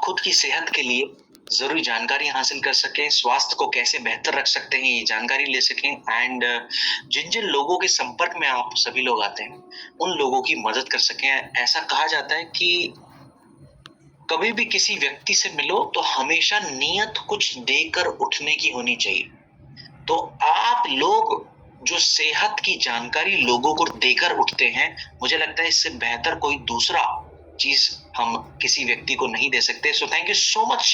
खुद की सेहत के लिए ज़रूरी जानकारी हासिल कर सकें, स्वास्थ्य को कैसे बेहतर रख सकते हैं ये जानकारी ले सकें एंड जिन-जिन लोगों के संपर्क में आप सभी लोग आते हैं, उन लोगों की मदद कर सकें। ऐसा कहा जाता है कि कभी भी किसी व्यक्ति से मिलो तो हमेशा नीयत कुछ देकर उठने की होनी चाहिए। तो आप लोग जो सेहत की जानकारी लोगों को देकर उठते हैं, मुझे लगता है इससे बेहतर कोई दूसरा चीज हम किसी व्यक्ति को नहीं दे सकते। सो thank you so much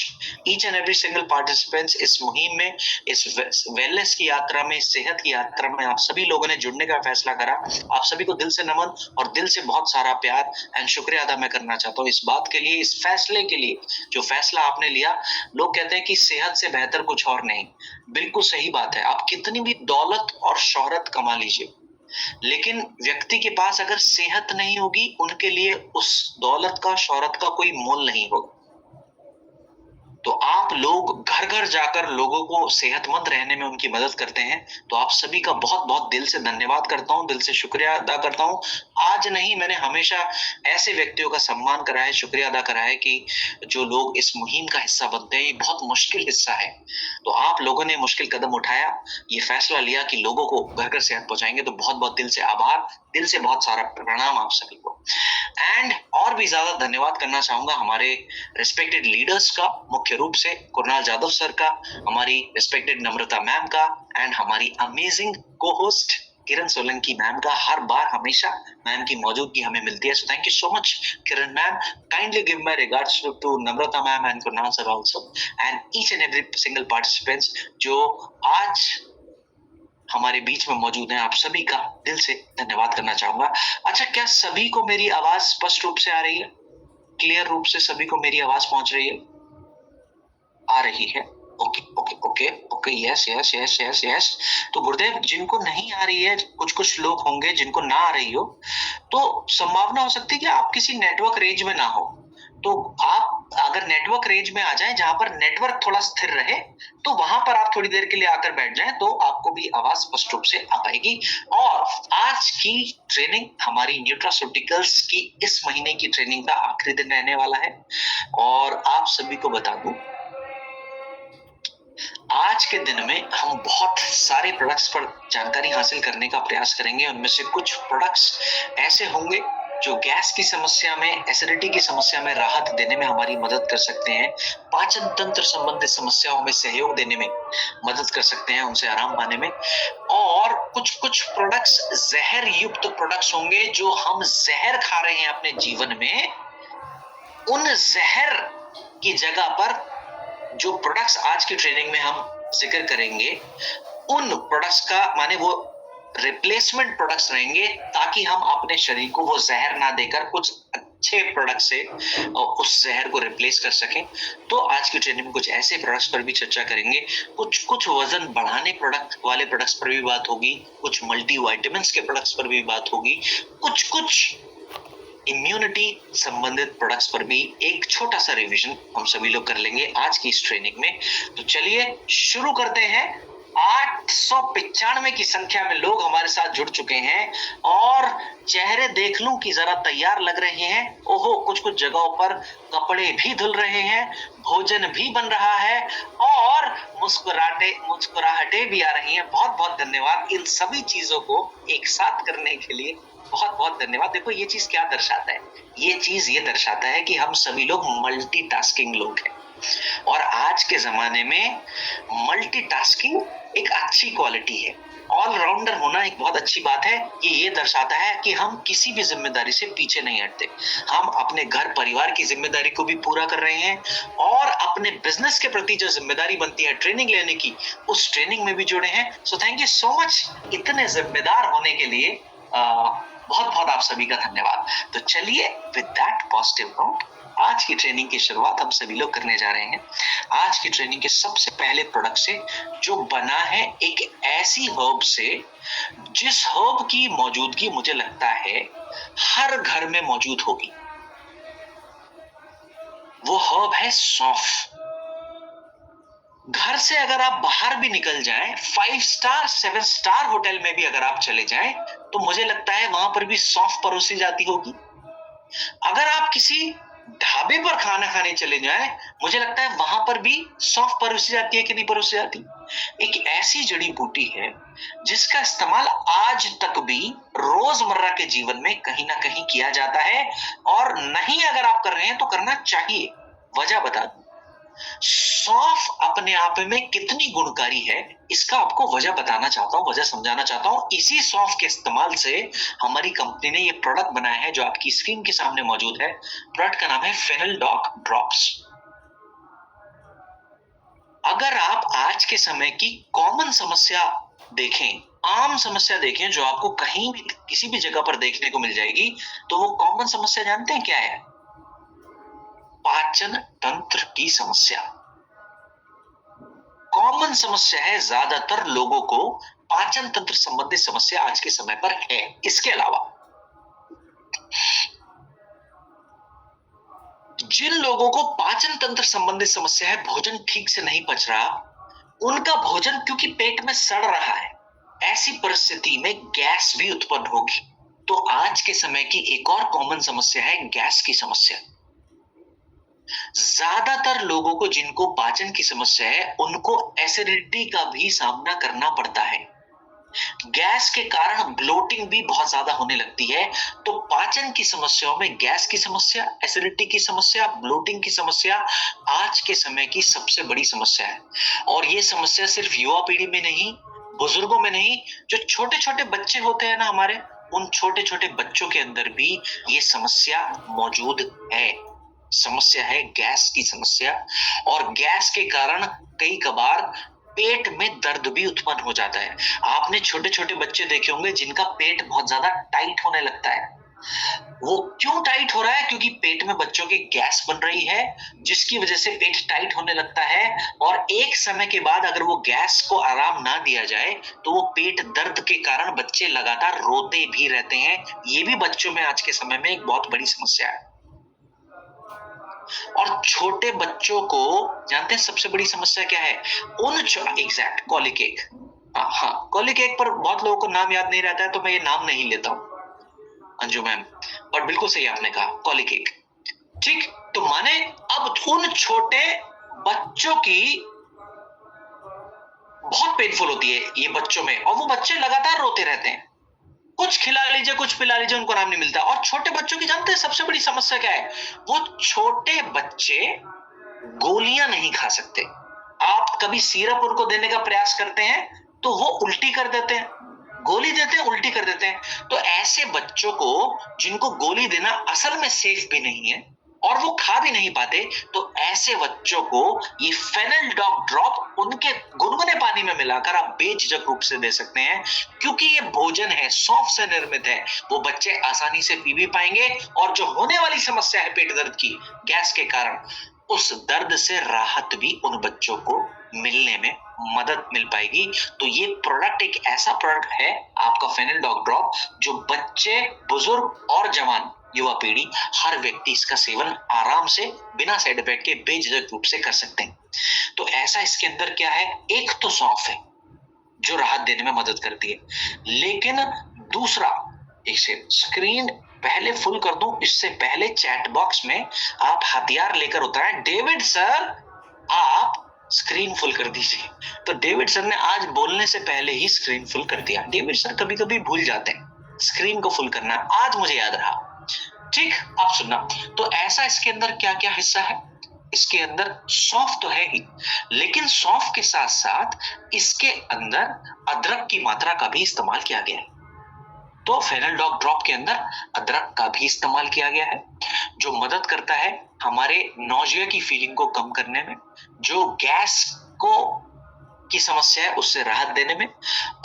each and every single participants इस मुहिम में, इस वेलनेस की यात्रा में, सेहत की यात्रा में आप सभी लोगों ने जुड़ने का फैसला करा। आप सभी को दिल से नमन और दिल से बहुत सारा प्यार एंड शुक्रिया अदा मैं करना चाहता हूँ इस बात के लिए, इस फैसले के लिए जो फैसला आपने लिया। लोग कहते हैं कि सेहत से बेहतर कुछ और नहीं, बिल्कुल सही बात है। आप कितनी भी दौलत और शोहरत कमा लीजिए, लेकिन व्यक्ति के पास अगर सेहत नहीं होगी, उनके लिए उस दौलत का, शोहरत का कोई मोल नहीं होगा। तो आप लोग घर-घर जाकर लोगों को सेहतमंद रहने में उनकी मदद करते हैं, तो आप सभी का बहुत-बहुत दिल से धन्यवाद करता हूँ, दिल से शुक्रिया अदा करता हूँ। आज नहीं, मैंने हमेशा ऐसे व्यक्तियों का सम्मान करा है, शुक्रिया अदा करा है कि जो लोग इस मुहिम का हिस्सा बनते हैं। ये बहुत मुश्किल हिस्सा है, तो आप लोगों ने मुश्किल कदम उठाया, ये फैसला लिया कि लोगों को घर-घर सेहत पहुँचाएँगे, तो बहुत-बहुत दिल से आभार, दिल से बहुत सारा प्रणाम आप सभी को। एंड और भी ज़्यादा धन्यवाद करना चाहूँगा हमारे रिस्पेक्टेड लीडर्स का, मुख्य रूप से कुणाल जाधव सर का, हमारी रिस्पेक्टेड नम्रता मैम का एंड हमारी अमेजिंग को-होस्ट किरण सोलंकी मैम का। हर बार हमेशा मैम की मौजूदगी हमें मिलती है। So thank you so much Kiran ma'am. Kindly give my regards to Namrata ma'am and Kunal sir also and each and every single participants जो आज हमारे बीच में मौजूद हैं। आप सभी का दिल से धन्यवाद करना चाहूंगा। अच्छा, क्या सभी को मेरी आवाज स्पष्ट रूप से आ रही है? क्लियर रूप से सभी को मेरी आवाज पहुंच रही है? आ रही है? Okay okay okay okay, yes yes yes yes yes. तो गुरुदेव, जिनको नहीं आ रही है, कुछ लोग होंगे जिनको ना आ रही हो, तो संभावना हो सकती है कि आप किसी नेटवर्क रेंज में ना हो। तो आप अगर नेटवर्क रेंज में आ जाएं, जहां पर नेटवर्क थोड़ा स्थिर रहे, तो वहां पर आप थोड़ी देर के लिए आकर बैठ जाएं, तो आपको भी आवाज स्पष्ट रूप से आ पाएगी। और आज की ट्रेनिंग हमारी न्यूट्रास्यूटिकल्स की इस महीने की ट्रेनिंग का आखिरी दिन रहने वाला है। और आप सभी को बता दूं, आज के दिन में हम बहुत सारे प्रोडक्ट्स पर जानकारी हासिल करने का प्रयास करेंगे। उनमें से कुछ प्रोडक्ट्स ऐसे होंगे जो गैस की समस्या में, एसिडिटी की समस्या में राहत देने में हमारी मदद कर सकते हैं, पाचन तंत्र संबंधित समस्याओं में सहयोग देने में मदद कर सकते हैं, उनसे आराम पाने में। और कुछ प्रोडक्ट्स जहर युक्त प्रोडक्ट्स होंगे, जो हम जहर खा रहे हैं अपने जीवन में, उन जहर की जगह पर जो प्रोडक्ट्स आज की ट्रेनिंग में हम जिक्र करेंगे, उन प्रोडक्ट्स का माने वो रिप्लेसमेंट प्रोडक्ट्स रहेंगे, ताकि हम अपने शरीर को वो जहर ना देकर कुछ अच्छे प्रोडक्ट से उस जहर को रिप्लेस कर सकें। तो आज की ट्रेनिंग में कुछ ऐसे प्रोडक्ट्स पर भी चर्चा करेंगे, कुछ वजन बढ़ाने प्रोडक्ट वाले प्रोडक्ट्स पर भी बात होगी, कुछ मल्टी विटामिन्स के प्रोडक्ट्स पर भी बात होगी, कुछ इम्यूनिटी संबंधित प्रोडक्ट्स पर भी एक छोटा सा रिवीजन हम सभी लोग कर लेंगे आज की इस ट्रेनिंग में। तो चलिए शुरू करते हैं। 895 की संख्या में लोग हमारे साथ जुड़ चुके हैं और चेहरे देख लूं कि जरा तैयार लग रहे हैं। ओहो, कुछ जगहों पर कपड़े भी धुल रहे हैं, भोजन भी बन रहा है और मुस्कुराहटे भी आ रही हैं। बहुत बहुत धन्यवाद इन सभी चीजों को एक साथ करने के लिए, बहुत बहुत धन्यवाद। देखो, ये चीज क्या दर्शाता है? ये चीज ये दर्शाता है कि हम सभी लोग मल्टीटास्किंग लोग हैं, और आज के जमाने में मल्टीटास्किंग एक अच्छी क्वालिटी है। ऑलराउंडर होना एक बहुत अच्छी बात है। ये दर्शाता है कि हम किसी भी जिम्मेदारी से पीछे नहीं हटते। हम अपने घर परिवार की जिम्मेदारी को भी पूरा कर रहे हैं और अपने बिजनेस के प्रति जो जिम्मेदारी बनती है ट्रेनिंग लेने की, उस ट्रेनिंग में भी जुड़े हैं। सो थैंक यू सो मच इतने जिम्मेदार होने के लिए। बहुत बहुत आप सभी का धन्यवाद। तो चलिए विद दैट पॉजिटिव नोट आज की ट्रेनिंग की शुरुआत हम सभी लोग करने जा रहे हैं। आज की ट्रेनिंग के सबसे पहले प्रोडक्ट से, जो बना है एक ऐसी हर्ब से जिस हर्ब की मौजूदगी मुझे लगता है हर घर में मौजूद होगी। वो हर्ब है सौंफ। घर से अगर आप बाहर भी निकल जाएं, 5 स्टार 7 स्टार होटल में भी अगर आप चले जाएं, तो मुझे लगता है वहां पर भी सौंफ परोसी जाती होगी। अगर आप किसी ढाबे पर खाना खाने चले जाएं, मुझे लगता है वहां पर भी सौंफ परोसी जाती है कि नहीं परोसी जाती। एक ऐसी जड़ी बूटी है जिसका इस्तेमाल आज तक भी रोजमर्रा के जीवन में कहीं ना कहीं किया जाता है, और नहीं अगर आप कर रहे हैं तो करना चाहिए। वजह बता दूं, सौंफ अपने आप में कितनी गुणकारी है, इसका आपको वजह बताना चाहता हूं, वजह समझाना चाहता हूं। इसी सौंफ के इस्तेमाल से हमारी कंपनी ने ये प्रोडक्ट बनाया है जो आपकी स्क्रीन के सामने मौजूद है। प्रोडक्ट का नाम है फेनल-डॉक ड्रॉप्स। अगर आप आज के समय की कॉमन समस्या देखें, आम समस्या देखें जो आपको कहीं भी किसी भी जगह पर देखने को मिल जाएगी, तो वो कॉमन समस्या जानते हैं क्या है? पाचन तंत्र की समस्या। कॉमन समस्या है, ज्यादातर लोगों को पाचन तंत्र संबंधित समस्या आज के समय पर है। इसके अलावा जिन लोगों को पाचन तंत्र संबंधित समस्या है, भोजन ठीक से नहीं पच रहा, उनका भोजन क्योंकि पेट में सड़ रहा है, ऐसी परिस्थिति में गैस भी उत्पन्न होगी। तो आज के समय की एक और कॉमन समस्या है गैस की समस्या। ज्यादातर लोगों को जिनको पाचन की समस्या है, उनको एसिडिटी का भी सामना करना पड़ता है। गैस के कारण ब्लोटिंग भी बहुत ज्यादा होने लगती है। तो पाचन की समस्याओं में गैस की समस्या, एसिडिटी की समस्या, ब्लोटिंग की समस्या आज के समय की सबसे बड़ी समस्या है। और ये समस्या सिर्फ युवा पीढ़ी में नहीं, बुजुर्गों में नहीं, जो छोटे छोटे बच्चे होते हैं ना हमारे, उन छोटे छोटे बच्चों के अंदर भी ये समस्या मौजूद है। समस्या है गैस की समस्या, और गैस के कारण कई कबार पेट में दर्द भी उत्पन्न हो जाता है। आपने छोटे छोटे बच्चे देखे होंगे जिनका पेट बहुत ज्यादा टाइट होने लगता है। वो क्यों टाइट हो रहा है? क्योंकि पेट में बच्चों के गैस बन रही है, जिसकी वजह से पेट टाइट होने लगता है। और एक समय के बाद अगर वो गैस को आराम ना दिया जाए, तो वो पेट दर्द के कारण बच्चे लगातार रोते भी रहते हैं। ये भी बच्चों में आज के समय में एक बहुत बड़ी समस्या है। और छोटे बच्चों को जानते हैं सबसे बड़ी समस्या क्या है? एग्जैक्ट कॉलिक एक। हाँ, कॉलिक एक पर बहुत लोगों को नाम याद नहीं रहता है, तो मैं ये नाम नहीं लेता हूं अंजू मैम, पर बिल्कुल सही आपने कहा, कॉलिक एक। ठीक, तो माने अब उन छोटे बच्चों की बहुत पेनफुल होती है ये बच्चों में, और वो बच्चे लगातार रोते रहते हैं। कुछ खिला लीजिए, कुछ पिला लीजिए, उनको आराम नहीं मिलता। और छोटे बच्चों की जानते हैं सबसे बड़ी समस्या क्या है? वो छोटे बच्चे गोलियां नहीं खा सकते। आप कभी सिरप उनको देने का प्रयास करते हैं तो वो उल्टी कर देते हैं, गोली देते हैं उल्टी कर देते हैं। तो ऐसे बच्चों को जिनको गोली देना असल में सेफ भी नहीं है और वो खा भी नहीं पाते, तो ऐसे बच्चों को ये फेनल-डॉक ड्रॉप उनके गुनगुने पानी में मिलाकर आप बेझिझक रूप से दे सकते हैं। क्योंकि ये भोजन है, सौंफ से निर्मित है, वो बच्चे आसानी से पी भी पाएंगे, और जो होने वाली समस्या है पेट दर्द की गैस के कारण, उस दर्द से राहत भी उन बच्चों को मिलने में मदद मिल पाएगी। तो ये प्रोडक्ट एक ऐसा प्रोडक्ट है आपका फेनल-डॉक ड्रॉप, जो बच्चे, बुजुर्ग और जवान, युवा पीढ़ी, हर व्यक्ति इसका सेवन आराम से बिना साइड इफेक्ट के बेझिझक रूप से कर सकते हैं। तो ऐसा इसके अंदर क्या है? एक तो सौंफ है जो राहत देने में मदद करती है, लेकिन दूसरा, इसे स्क्रीन पहले फुल कर दूं इससे पहले चैट बॉक्स में आप हथियार लेकर उतरें। डेविड सर, आप स्क्रीन फुल कर दीजिए। तो डेविड सर ने आज बोलने से पहले ही स्क्रीन फुल कर दिया। डेविड सर कभी कभी भूल जाते हैं स्क्रीन को फुल करना, आज मुझे याद रहा। ठीक, अब सुनना। तो ऐसा इसके अंदर क्या क्या हिस्सा है? इसके अंदर सौंफ तो है ही, लेकिन सौंफ के साथ साथ इसके अंदर अदरक की मात्रा का भी इस्तेमाल किया गया है। तो फेनल-डॉक ड्रॉप के अंदर अदरक का भी इस्तेमाल किया गया है, जो मदद करता है हमारे नौजिया की फीलिंग को कम करने में, जो गैस को की समस्या है उससे राहत देने में।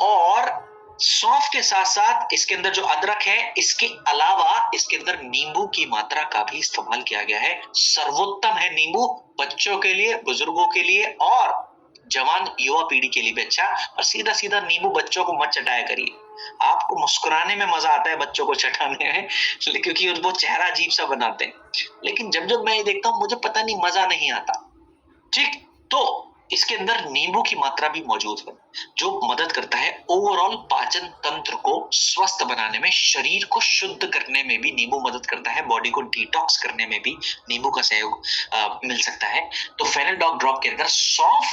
और सौंफ के साथ साथ इसके अंदर जो अदरक है, इसके अलावा इसके अंदर नींबू की मात्रा का भी इस्तेमाल किया गया है। सर्वोत्तम है नींबू, बच्चों के लिए, बुजुर्गों के लिए और जवान युवा पीढ़ी के लिए भी अच्छा। और सीधा सीधा नींबू बच्चों को मत चटाया करिए, आपको मुस्कुराने में मजा आता है बच्चों को चटाने में, क्योंकि वो चेहरा अजीब सा बनाते हैं। लेकिन जब जब मैं ये देखता हूँ मुझे पता नहीं मजा नहीं आता। ठीक, तो इसके अंदर नींबू की मात्रा भी मौजूद है, जो मदद करता है ओवरऑल पाचन तंत्र को स्वस्थ बनाने में, शरीर को शुद्ध करने में भी नींबू मदद करता है, बॉडी को डिटॉक्स करने में भी नींबू का सहयोग मिल सकता है। तो फेनल डॉग ड्रॉप के अंदर सौंफ,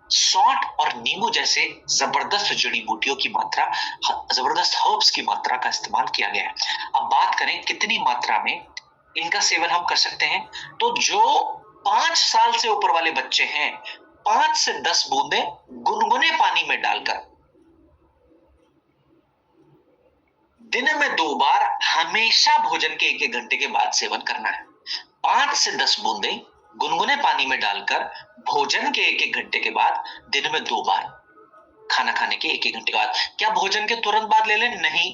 सौंठ और नींबू जैसे जबरदस्त जड़ी बूटियों की मात्रा, जबरदस्त हर्ब्स की मात्रा का इस्तेमाल किया गया है। अब बात करें कितनी मात्रा में इनका सेवन हम कर सकते हैं, तो जो 5 साल से ऊपर वाले बच्चे हैं, 5 से 10 बूंदे गुनगुने पानी में डालकर दिन में 2 बार हमेशा भोजन के 1-1 घंटे के बाद सेवन करना है। 5 से 10 बूंदे गुनगुने पानी में डालकर भोजन के 1-1 घंटे के बाद दिन में 2 बार, खाना खाने के 1-1 घंटे के बाद। क्या भोजन के तुरंत बाद ले लें? नहीं।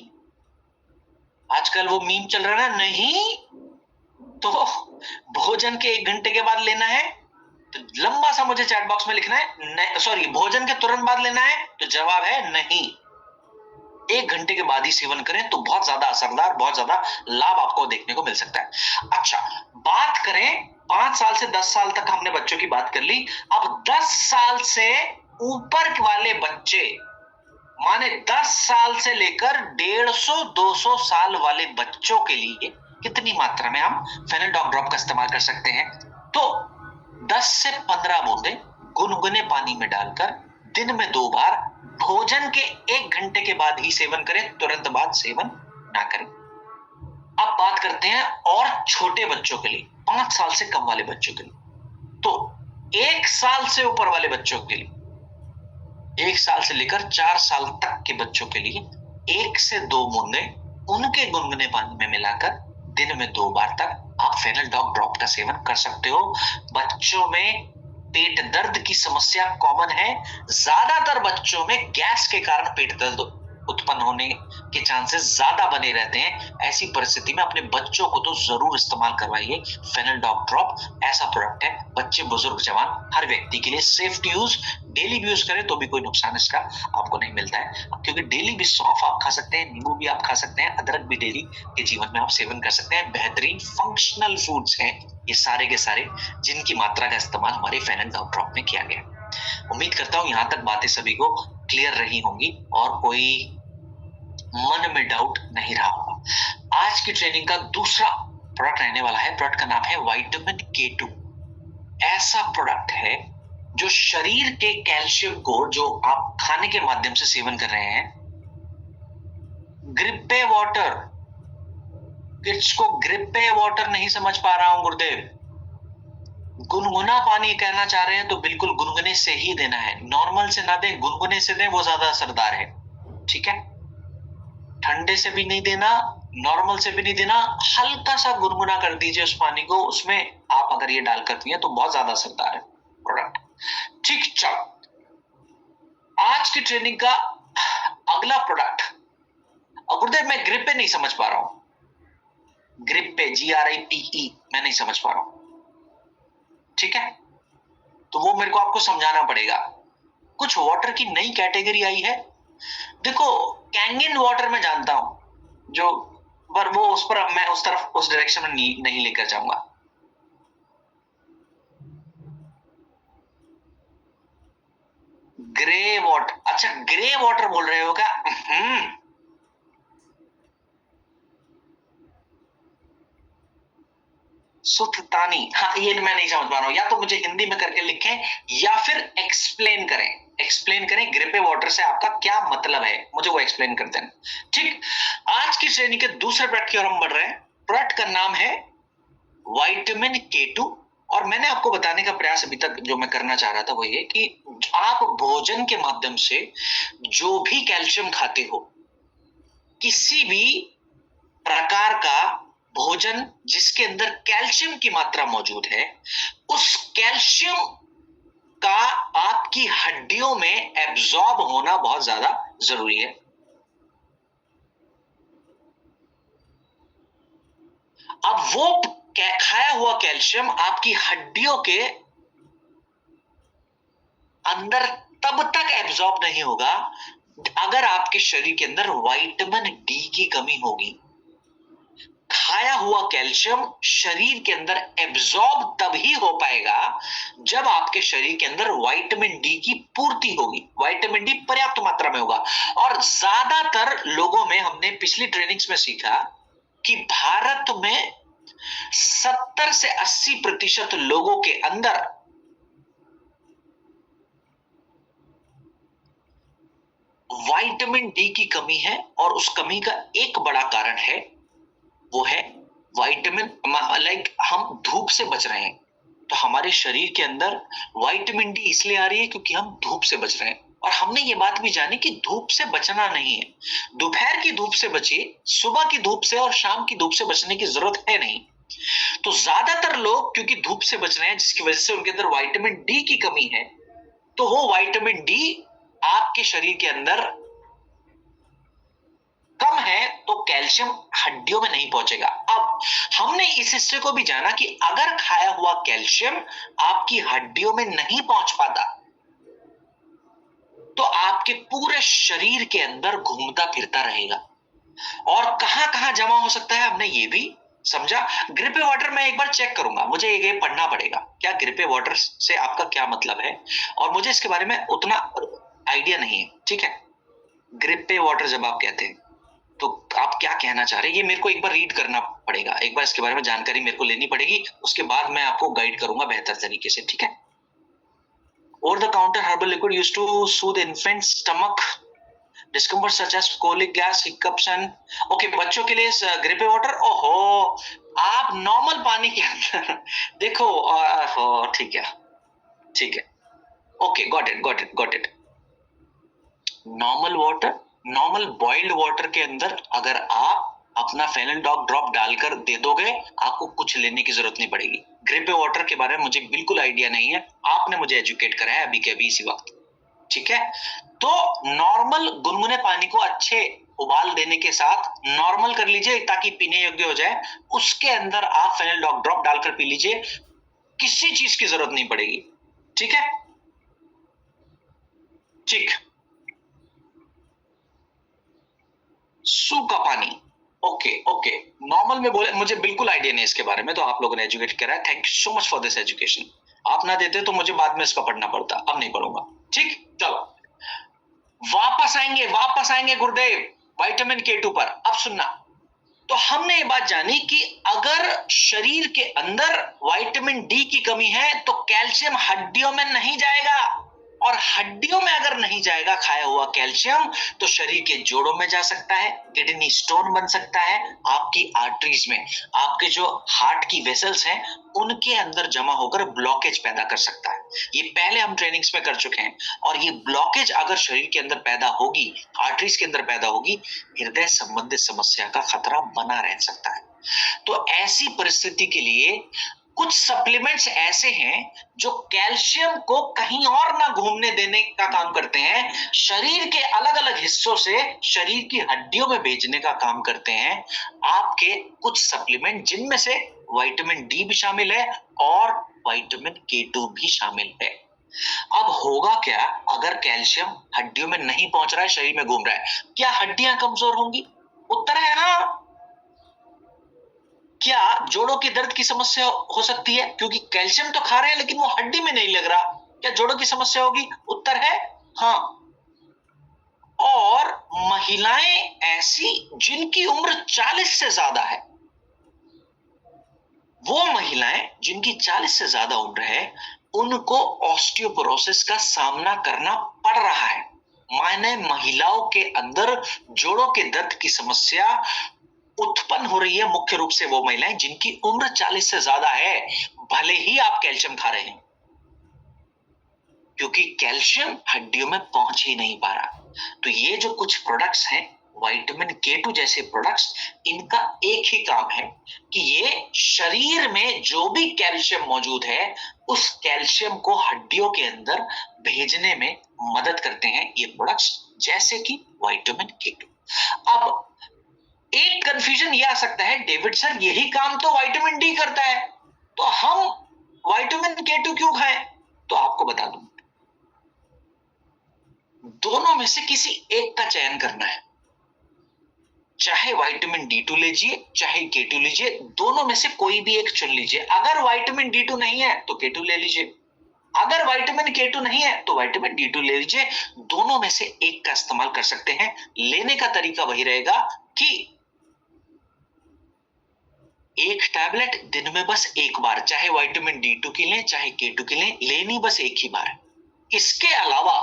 आजकल वो मीम चल रहा है ना, नहीं। तो भोजन के 1 घंटे के बाद लेना है तो लंबा सा मुझे चैट बॉक्स में लिखना है, सॉरी, भोजन के तुरंत बाद लेना है तो जवाब है नहीं। 1 घंटे के बाद ही सेवन करें तो बहुत ज्यादा असरदार, बहुत ज्यादा लाभ आपको देखने को मिल सकता है। अच्छा, बात करें 5 साल से 10 साल तक हमने बच्चों की बात कर ली। अब 10 साल से ऊपर वाले बच्चे, माने 10 साल से लेकर 150-200 साल वाले बच्चों के लिए कितनी मात्रा में हम फेनल डॉग ड्रॉप का इस्तेमाल कर सकते हैं? तो 10 से 15 बूंदे गुनगुने पानी में डालकर दिन में 2 बार, भोजन के 1 घंटे के बाद ही सेवन करें, तुरंत बाद सेवन ना करें। अब बात करते हैं और छोटे बच्चों के लिए, 5 साल से कम वाले बच्चों के लिए। तो 1 साल से ऊपर वाले बच्चों के लिए, 1 साल से लेकर 4 साल तक के बच्चों के लिए 1 से 2 बूंदे उनके गुनगुने पानी में मिलाकर दिन में 2 बार तक आप फेनल डॉग ड्रॉप का सेवन कर सकते हो। बच्चों में पेट दर्द की समस्या कॉमन है, ज्यादातर बच्चों में गैस के कारण पेट दर्द उत्पन्न होने के चांसेस ज्यादा बने रहते हैं। ऐसी परिस्थिति में अपने बच्चों को तो जरूर इस्तेमाल करवाइए फेनल डॉग ड्रॉप। ऐसा प्रोडक्ट है, बच्चे, बुजुर्ग, जवान, हर व्यक्ति के लिए सेफ टू यूज। डेली भी यूज करें तो भी कोई नुकसान इसका आपको नहीं मिलता है, क्योंकि डेली भी सौंफ आप खा सकते हैं, नींबू भी आप खा सकते हैं, अदरक भी डेली के जीवन में आप सेवन कर सकते हैं। बेहतरीन फंक्शनल फूड्स हैं ये सारे के सारे, जिनकी मात्रा का इस्तेमाल हमारे फेनल डॉग ड्रॉप में किया गया। उम्मीद करता हूं यहां तक बातें सभी को क्लियर रही होंगी और कोई मन में डाउट नहीं रहा होगा। आज की ट्रेनिंग का दूसरा प्रोडक्ट रहने वाला है, प्रोडक्ट का नाम है विटामिन K2। ऐसा प्रोडक्ट है जो शरीर के कैल्शियम को, जो आप खाने के माध्यम से सेवन कर रहे हैं, ग्रिप्पे वाटर, किड्स को ग्रिप्पे वाटर नहीं समझ पा रहा हूं गुरुदेव, गुनगुना पानी कहना चाह रहे हैं तो बिल्कुल गुनगुने से ही देना है, नॉर्मल से ना दें, गुनगुने से दें, वो ज्यादा असरदार है। ठीक है, ठंडे से भी नहीं देना, नॉर्मल से भी नहीं देना, हल्का सा गुनगुना कर दीजिए उस पानी को, उसमें आप अगर ये डाल कर दिए तो बहुत ज्यादा असरदार है प्रोडक्ट। ठीक, चलो आज की ट्रेनिंग का अगला प्रोडक्ट। गुरुदेव मैं ग्रिप्पे नहीं समझ पा रहा हूं, ग्रिप्पे GRIPE मैं नहीं समझ पा रहा हूं। ठीक है, तो वो मेरे को आपको समझाना पड़ेगा। कुछ वाटर की नई कैटेगरी आई है, देखो कैंगन वाटर में जानता हूं, जो पर वो उस पर मैं उस तरफ, उस डायरेक्शन में नहीं लेकर जाऊंगा। ग्रे वाटर, अच्छा ग्रे वाटर बोल रहे हो क्या? सुल्तानी, हाँ ये मैं नहीं समझ पा रहा हूं, या तो मुझे हिंदी में करके लिखें या फिर एक्सप्लेन करें ग्रिप्पे वाटर से आपका क्या मतलब है, मुझे वो एक्सप्लेन कर देना। ठीक, आज की श्रेणी के दूसरे प्रोडक्ट की ओर हम बढ़ रहे हैं। प्रोडक्ट का नाम है विटामिन K2, और मैंने आपको बताने का प्रयास अभी तक जो मैं करना चाह रहा था वो ये कि आप भोजन के माध्यम से जो भी कैल्शियम खाते हो, किसी भी प्रकार का भोजन जिसके अंदर कैल्शियम की मात्रा मौजूद है, उस कैल्शियम का आपकी हड्डियों में एब्जॉर्ब होना बहुत ज्यादा जरूरी है। अब वो खाया हुआ कैल्शियम आपकी हड्डियों के अंदर तब तक एब्जॉर्ब नहीं होगा अगर आपके शरीर के अंदर विटामिन D की कमी होगी। खाया हुआ कैल्शियम शरीर के अंदर एब्जॉर्ब तभी हो पाएगा जब आपके शरीर के अंदर विटामिन डी की पूर्ति होगी, विटामिन डी पर्याप्त मात्रा में होगा। और ज्यादातर लोगों में हमने पिछली ट्रेनिंग्स में सीखा कि भारत में 70 से 80% लोगों के अंदर विटामिन डी की कमी है, और उस कमी का एक बड़ा कारण है, वो है विटामिन, लाइक हम धूप से बच रहे हैं। तो हमारे शरीर के अंदर विटामिन डी इसलिए आ रही है क्योंकि हम धूप से बच रहे हैं। और हमने ये बात भी जानी कि धूप से बचना नहीं है, दोपहर की धूप से बचिए, सुबह की धूप से और शाम की धूप से बचने की जरूरत है नहीं। तो ज्यादातर लोग क्योंकि धूप से बच रहे हैं, जिसकी वजह से उनके अंदर विटामिन डी की कमी है, तो वो विटामिन डी आपके शरीर के अंदर कम है, तो कैल्शियम हड्डियों में नहीं पहुंचेगा। अब हमने इस हिस्से को भी जाना कि अगर खाया हुआ कैल्शियम आपकी हड्डियों में नहीं पहुंच पाता, तो आपके पूरे शरीर के अंदर घूमता फिरता रहेगा। और कहां कहां जमा हो सकता है, हमने ये भी समझा। ग्रिपे वाटर मैं एक बार चेक करूंगा, मुझे ये पढ़ना पड़ेगा क्या ग्रिपे वाटर से आपका क्या मतलब है, और मुझे इसके बारे में उतना आइडिया नहीं है, ठीक है। ग्रिपे वाटर जब आप कहते हैं तो आप क्या कहना चाह रहे हैं, ये मेरे को एक बार रीड करना पड़ेगा, एक बार इसके बारे में जानकारी मेरे को लेनी पड़ेगी, उसके बाद मैं आपको गाइड करूंगा बेहतर तरीके से, ठीक है। Over the counter herbal liquid used to soothe infant stomach discomfort such as colic gas, hiccups and, okay, बच्चों के लिए ग्रिपे वाटर। ओहो, आप नॉर्मल पानी के अंदर देखो, ठीक है, ठीक है, okay, got it. Normal water, normal boiled water के अंदर अगर आप अपना फेनोल्डॉक ड्रॉप डालकर दे दोगे, आपको कुछ लेने की जरूरत नहीं पड़ेगी। ग्रिपे वाटर के बारे में मुझे बिल्कुल आइडिया नहीं है, आपने मुझे एजुकेट कराया अभी के अभी इसी वक्त, ठीक है। तो नॉर्मल गुनगुने पानी को अच्छे उबाल देने के साथ नॉर्मल कर लीजिए ताकि पीने योग्य हो जाए, उसके अंदर आप फेनोल्डॉक ड्रॉप डालकर पी लीजिए, किसी चीज की जरूरत नहीं पड़ेगी, ठीक है। ठीक, सूखा पानी, ओके ओके, नॉर्मल में बोले, मुझे बिल्कुल आइडिया नहीं इसके बारे में, तो आप लोगों ने एजुकेट करा है, thank you so much for this education. आप ना देते तो मुझे बाद में इसका पढ़ना पड़ता, अब नहीं पढ़ूंगा, ठीक। चलो वापस आएंगे गुरुदेव विटामिन K2 पर। अब सुनना, तो हमने ये बात जानी कि अगर शरीर के अंदर विटामिन डी की कमी है तो कैल्शियम हड्डियों में नहीं जाएगा, और हड्डियों में अगर नहीं जाएगा खाया हुआ कैल्शियम, तो शरीर के जोड़ों में जा सकता है, किडनी स्टोन बन सकता है, आपकी आर्टरीज में, आपके जो हार्ट की वेसल्स हैं उनके अंदर जमा होकर ब्लॉकेज पैदा कर सकता है। ये पहले हम ट्रेनिंग्स में कर चुके हैं। और ये ब्लॉकेज अगर शरीर के अंदर पैदा होगी, आर्टरीज के अंदर पैदा होगी, हृदय संबंधित समस्या का खतरा बना रह सकता है। तो ऐसी परिस्थिति के लिए कुछ सप्लीमेंट्स ऐसे हैं जो कैल्शियम को कहीं और ना घूमने देने का काम करते हैं, शरीर के अलग अलग हिस्सों से शरीर की हड्डियों में भेजने का काम करते हैं। आपके कुछ सप्लीमेंट जिनमें से विटामिन डी भी शामिल है और विटामिन K2 भी शामिल है। अब होगा क्या अगर कैल्शियम हड्डियों में नहीं पहुंच रहा है, शरीर में घूम रहा है, क्या हड्डियां कमजोर होंगी? उत्तर है हाँ। क्या जोड़ों के दर्द की समस्या हो सकती है? क्योंकि कैल्शियम तो खा रहे हैं लेकिन वो हड्डी में नहीं लग रहा, क्या जोड़ों की समस्या होगी? उत्तर है हाँ। और महिलाएं ऐसी जिनकी उम्र 40 से ज्यादा है, वो महिलाएं जिनकी 40 से ज्यादा उम्र है, उनको ऑस्टियोपोरोसिस का सामना करना पड़ रहा है। माने महिलाओं के अंदर जोड़ों के दर्द की समस्या उत्पन्न हो रही है, मुख्य रूप से वो महिलाएं जिनकी उम्र 40 से ज्यादा है, भले ही आप कैल्शियम खा रहे हैं, क्योंकि कैल्शियम हड्डियों में पहुंच ही नहीं पा रहा। तो ये जो कुछ प्रोडक्ट्स हैं, विटामिन K2 जैसे प्रोडक्ट्स, इनका एक ही काम है कि ये शरीर में जो भी कैल्शियम मौजूद है, उस कैल्शियम को हड्डियों के अंदर भेजने में मदद करते हैं ये प्रोडक्ट्स, जैसे कि विटामिन K2। अब एक कंफ्यूजन ये आ सकता है, डेविड सर यही काम तो विटामिन डी करता है, तो हम विटामिन K2 क्यों खाएं? तो आपको बता दूं, दोनों में से किसी एक का चयन करना है। चाहे विटामिन D2 लीजिए, चाहे K2 लीजिए, दोनों में से कोई भी एक चुन लीजिए। अगर विटामिन D2 नहीं है तो K2 ले लीजिए, अगर विटामिन K2 नहीं है तो विटामिन D2 ले लीजिए। दोनों में से एक का इस्तेमाल कर सकते हैं। लेने का तरीका वही रहेगा कि एक टैबलेट दिन में बस एक बार, चाहे विटामिन D2 की लें चाहे K2 की लें, लेनी बस एक ही बार है। इसके अलावा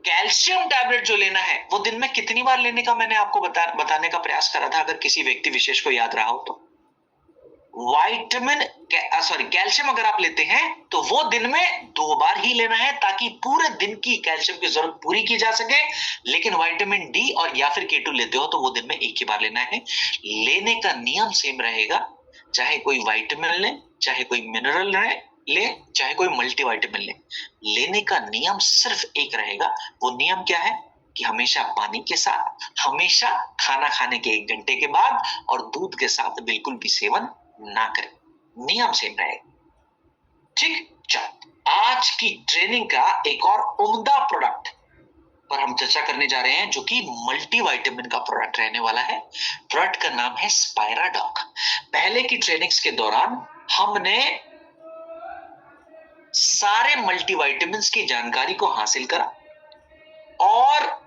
कैल्शियम टैबलेट जो लेना है वो दिन में कितनी बार लेने का मैंने आपको बताने का प्रयास करा था, अगर किसी व्यक्ति विशेष को याद रहा हो तो। कैल्शियम अगर आप लेते हैं तो वो दिन में 2 बार ही लेना है, ताकि पूरे दिन की कैल्शियम की जरूरत पूरी की जा सके। लेकिन विटामिन D और या फिर K2 लेते हो तो वो दिन में एक ही बार लेना है। लेने का नियम सेम रहेगा, चाहे कोई विटामिन ले, चाहे कोई मिनरल ले, चाहे कोई मल्टीविटामिन ले। लेने का नियम सिर्फ एक रहेगा। वो नियम क्या है कि हमेशा पानी के साथ, हमेशा खाना खाने के 1 घंटे के बाद, और दूध के साथ बिल्कुल भी सेवन ना करें। नियम सेम रहेगा। ठीक, चलो आज की ट्रेनिंग का एक और उम्दा प्रोडक्ट पर हम चर्चा करने जा रहे हैं, जो कि मल्टीविटामिन का प्रोडक्ट रहने वाला है। प्रोडक्ट का नाम है स्पायराडॉक। पहले की ट्रेनिंग्स के दौरान हमने सारे मल्टीविटामिन की जानकारी को हासिल करा, और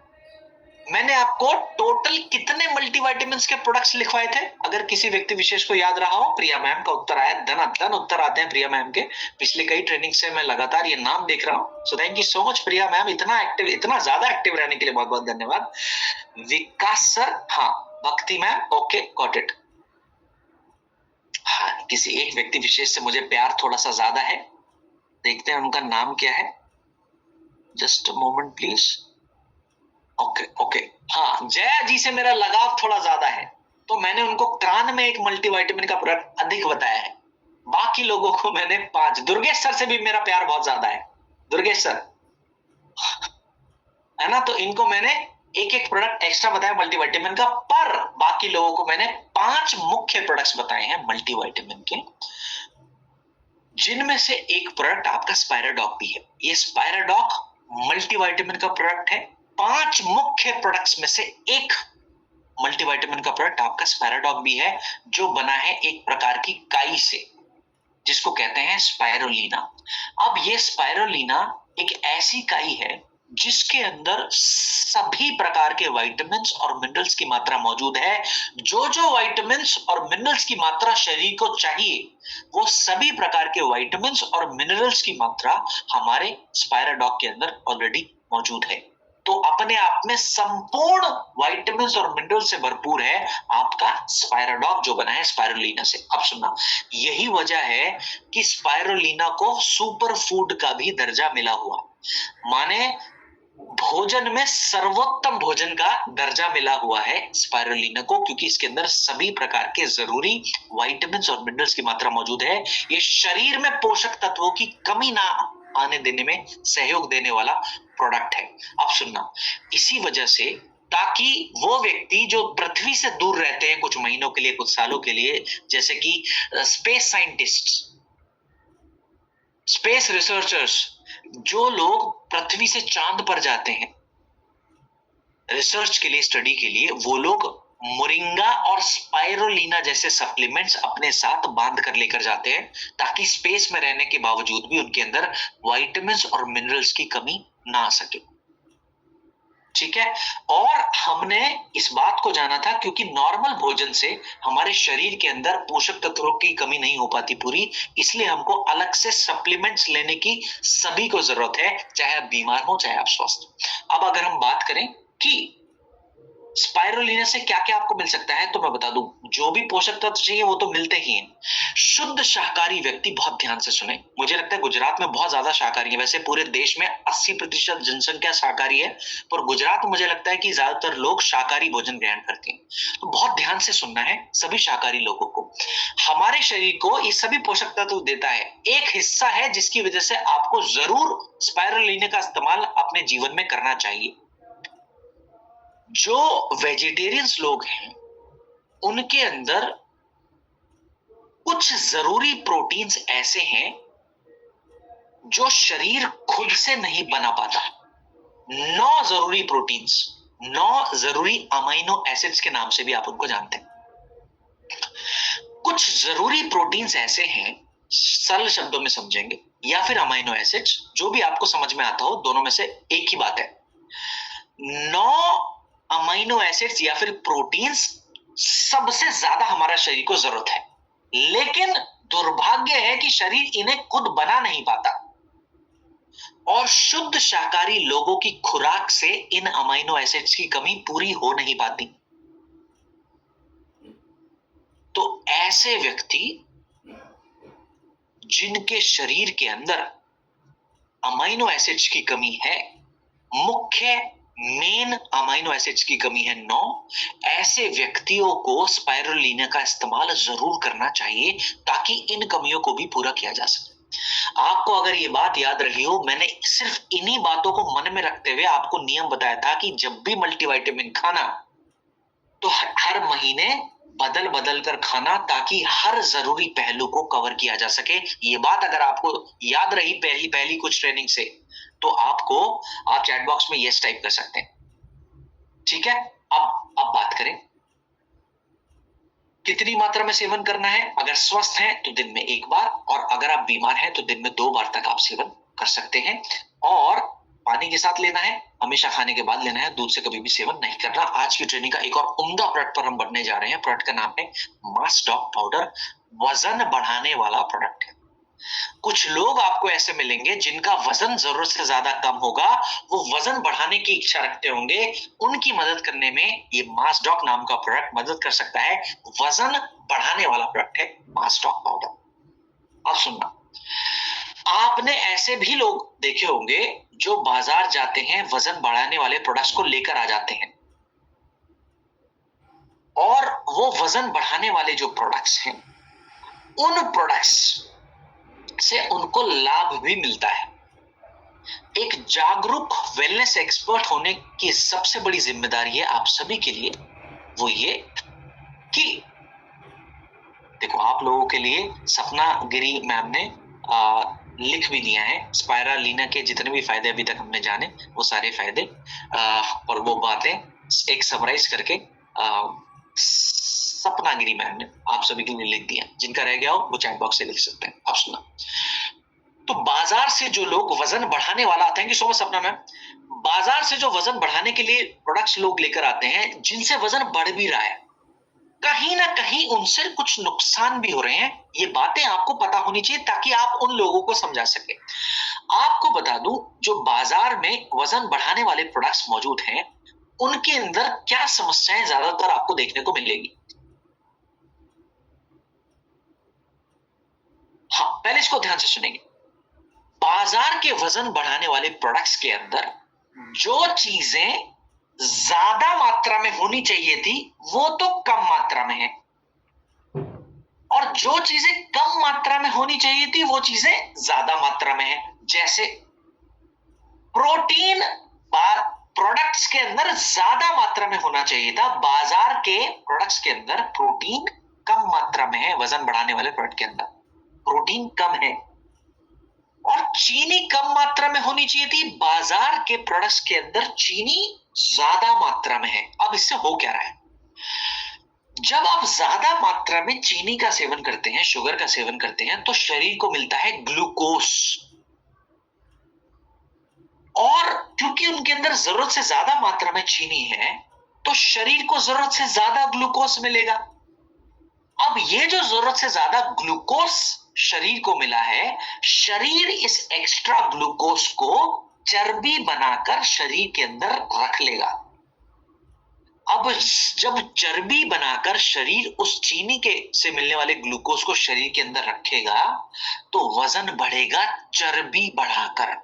मैंने आपको टोटल कितने मल्टीविटामिन के प्रोडक्ट्स लिखवाए थे, अगर किसी व्यक्ति विशेष को याद रहा हो। प्रिया मैम का उत्तर आया, धन उत्तर आते हैं प्रिया मैम के। पिछले कई ट्रेनिंग से मैं लगातार ये नाम देख रहा हूं। सो thank you so much Priya ma'am, इतना ज्यादा एक्टिव रहने के लिए बहुत बहुत धन्यवाद। विकास सर, हाँ, भक्ति मैम, ओके, गॉट इट। हाँ, किसी एक व्यक्ति विशेष से मुझे प्यार थोड़ा सा ज्यादा है। देखते हैं उनका नाम क्या है, just a moment please. Okay, हाँ, जया जी से मेरा लगाव थोड़ा ज्यादा है, तो मैंने उनको कान में एक मल्टीविटामिन का प्रोडक्ट अधिक बताया है। बाकी लोगों को मैंने 5। दुर्गेश सर से भी मेरा प्यार बहुत ज्यादा है, दुर्गेश सर, है ना। तो इनको मैंने एक प्रोडक्ट एक्स्ट्रा बताया मल्टीविटामिन का, पर बाकी लोगों को मैंने 5 मुख्य प्रोडक्ट्स बताए हैं मल्टीविटामिन के, जिनमें से एक प्रोडक्ट आपका स्पायराडॉक भी है। ये स्पायराडॉक मल्टीविटामिन का प्रोडक्ट है। 5 मुख्य प्रोडक्ट्स में से एक मल्टीविटामिन का प्रोडक्ट आपका स्पायराडॉक भी है, जो बना है एक प्रकार की काई से, जिसको कहते हैं स्पायरुलिना। अब ये स्पायरुलिना एक ऐसी काई है जिसके अंदर सभी प्रकार के विटामिन्स और मिनरल्स की मात्रा मौजूद है। जो विटामिन्स और मिनरल्स की मात्रा शरीर को चाहिए, वो सभी प्रकार के विटामिन्स और मिनरल्स की मात्रा हमारे स्पायराडॉक के अंदर ऑलरेडी मौजूद है। तो अपने आप में संपूर्ण विटामिन्स और मिनरल्स से भरपूर है आपका स्पायराडॉक, जो बना है स्पायरुलिना से। अब सुनना, यही वजह है कि स्पायरुलिना को सुपर फूड का भी दर्जा मिला हुआ, माने भोजन में सर्वोत्तम भोजन का दर्जा मिला हुआ है स्पायरुलिना को, क्योंकि इसके अंदर सभी प्रकार के जरूरी विटामिन्स और मिनरल्स की मात्रा मौजूद है। ये शरीर में पोषक तत्वों की कमी ना आने देने में सहयोग देने वाला प्रोडक्ट है। अब सुनना, इसी वजह से, ताकि वो व्यक्ति जो पृथ्वी से दूर रहते हैं कुछ महीनों के लिए, कुछ सालों के लिए, जैसे कि स्पेस साइंटिस्ट, स्पेस रिसर्चर्स, जो लोग पृथ्वी से चांद पर जाते हैं रिसर्च के लिए, स्टडी के लिए, वो लोग मोरिंगा और स्पायरुलिना जैसे सप्लीमेंट्स अपने साथ बांध कर लेकर जाते हैं, ताकि स्पेस में रहने के बावजूद भी उनके अंदर विटामिन्स और मिनरल्स की कमी ना आ सके। ठीक है, और हमने इस बात को जाना था क्योंकि नॉर्मल भोजन से हमारे शरीर के अंदर पोषक तत्वों की कमी नहीं हो पाती पूरी, इसलिए हमको अलग से सप्लीमेंट्स लेने की सभी को जरूरत है, चाहे आप बीमार हो चाहे आप स्वस्थ। अब अगर हम बात करें कि स्पायरुलिना से क्या क्या आपको मिल सकता है, तो मैं बता दूं, जो भी पोषक तत्व चाहिए वो तो मिलते ही हैं। शुद्ध शाकाहारी व्यक्ति, बहुत ध्यान से सुने, मुझे लगता है गुजरात में बहुत ज्यादा शाकाहारी है। वैसे पूरे देश में 80% जनसंख्या शाकाहारी है, पर गुजरात में मुझे लगता है कि ज्यादातर लोग शाकाहारी भोजन ग्रहण करते हैं। तो बहुत ध्यान से सुनना है सभी शाकाहारी लोगों को। हमारे शरीर को ये सभी पोषक तत्व देता है, एक हिस्सा है जिसकी वजह से आपको जरूर स्पायरुलिना का इस्तेमाल अपने जीवन में करना चाहिए। जो वेजिटेरियंस लोग हैं उनके अंदर कुछ जरूरी प्रोटीन्स ऐसे हैं जो शरीर खुद से नहीं बना पाता। 9 जरूरी प्रोटीन्स 9 जरूरी अमीनो एसिड्स के नाम से भी आप उनको जानते हैं। कुछ जरूरी प्रोटीन्स ऐसे हैं, सरल शब्दों में समझेंगे, या फिर अमीनो एसिड्स, जो भी आपको समझ में आता हो, दोनों में से एक ही बात है। 9 अमीनो एसिड्स या फिर प्रोटीन्स सबसे ज्यादा हमारा शरीर को जरूरत है, लेकिन दुर्भाग्य है कि शरीर इन्हें खुद बना नहीं पाता और शुद्ध शाकाहारी लोगों की खुराक से इन अमीनो एसिड्स की कमी पूरी हो नहीं पाती। तो ऐसे व्यक्ति जिनके शरीर के अंदर अमीनो एसिड्स की कमी है, मुख्य मेन अमीनो एसिड्स की कमी है 9, ऐसे व्यक्तियों को स्पाइरुलिना का इस्तेमाल जरूर करना चाहिए ताकि इन कमियों को भी पूरा किया जा सके। आपको अगर ये बात याद रही हो, मैंने सिर्फ इन्हीं बातों को मन में रखते हुए आपको नियम बताया था कि जब भी मल्टीविटामिन खाना तो हर महीने बदल बदल कर खाना, ताकि हर जरूरी पहलू को कवर किया जा सके। ये बात अगर आपको याद रही पहली कुछ ट्रेनिंग से, तो आप चैट बॉक्स में यस टाइप कर सकते हैं। ठीक है, अब बात करें कितनी मात्रा में सेवन करना है। अगर स्वस्थ हैं तो दिन में 1 बार, और अगर आप बीमार हैं तो दिन में 2 बार तक आप सेवन कर सकते हैं। और पानी के साथ लेना है, हमेशा खाने के बाद लेना है, दूध से कभी भी सेवन नहीं करना। आज की ट्रेनिंग का एक और उम्दा प्रोडक्ट पर हम बढ़ने जा रहे हैं। प्रोडक्ट का नाम है मासडॉक पाउडर, वजन बढ़ाने वाला प्रोडक्ट है। कुछ लोग आपको ऐसे मिलेंगे जिनका वजन जरूरत से ज्यादा कम होगा, वो वजन बढ़ाने की इच्छा रखते होंगे, उनकी मदद करने में ये मासडॉक नाम का प्रोडक्ट मदद कर सकता है। वजन बढ़ाने वाला प्रोडक्ट है मासडॉक पाउडर। अब सुनना, आपने ऐसे भी लोग देखे होंगे जो बाजार जाते हैं, वजन बढ़ाने वाले प्रोडक्ट्स को लेकर आ जाते हैं, और वो वजन बढ़ाने वाले जो प्रोडक्ट्स हैं, उन प्रोडक्ट्स से उनको लाभ भी मिलता है। एक जागरूक वेलनेस एक्सपर्ट होने की सबसे बड़ी जिम्मेदारी है आप सभी के लिए, वो ये कि देखो, आप लोगों के लिए सपना गिरी मैम ने लिख भी दिया है स्पाइरुलिना के जितने भी फायदे अभी तक हमने जाने, वो सारे फायदे और वो बातें एक समराइज करके सपना गिरी मैम ने आप सभी के लिए लिख दिया। जिनका रह गया हो वो चैट बॉक्स से लिख सकते हैं। अब सुना, तो बाजार से जो लोग वजन बढ़ाने वाला, थैंक यू सो मच सपना मैम, बाजार से जो वजन बढ़ाने के लिए प्रोडक्ट्स लोग लेकर आते हैं, जिनसे वजन बढ़ भी रहा है, कहीं ना कहीं उनसे कुछ नुकसान भी हो रहे हैं। ये बातें आपको पता होनी चाहिए ताकि आप उन लोगों को समझा सके। आपको बता दूं, जो बाजार में वजन बढ़ाने वाले प्रोडक्ट्स मौजूद हैं, उनके अंदर क्या समस्याएं ज्यादातर आपको देखने को मिलेगी। हाँ, पहले इसको ध्यान से सुनेंगे। बाजार के वजन बढ़ाने वाले प्रोडक्ट्स के अंदर जो चीजें ज्यादा मात्रा में होनी चाहिए थी, वो तो कम मात्रा में है, और जो चीजें कम मात्रा में होनी चाहिए थी, वो चीजें ज्यादा मात्रा में है। जैसे प्रोटीन प्रोडक्ट्स के अंदर ज्यादा मात्रा में होना चाहिए था, बाजार के प्रोडक्ट्स के अंदर प्रोटीन कम मात्रा में है। वजन बढ़ाने वाले प्रोडक्ट के अंदर प्रोटीन कम है, और चीनी कम मात्रा में होनी चाहिए थी, बाजार के प्रोडक्ट्स के अंदर चीनी ज्यादा मात्रा में है। अब इससे हो क्या रहा है, जब आप ज्यादा मात्रा में चीनी का सेवन करते हैं, शुगर का सेवन करते हैं, तो शरीर को मिलता है ग्लूकोज, और क्योंकि उनके अंदर जरूरत से ज्यादा मात्रा में चीनी है, तो शरीर को जरूरत से ज्यादा ग्लूकोज मिलेगा। अब ये जो जरूरत से ज्यादा ग्लूकोज शरीर को मिला है, शरीर इस एक्स्ट्रा ग्लूकोज को चर्बी बनाकर शरीर के अंदर रख लेगा। अब जब चर्बी बनाकर शरीर उस चीनी के से मिलने वाले ग्लूकोज को शरीर के अंदर रखेगा, तो वजन बढ़ेगा चर्बी बढ़ाकर।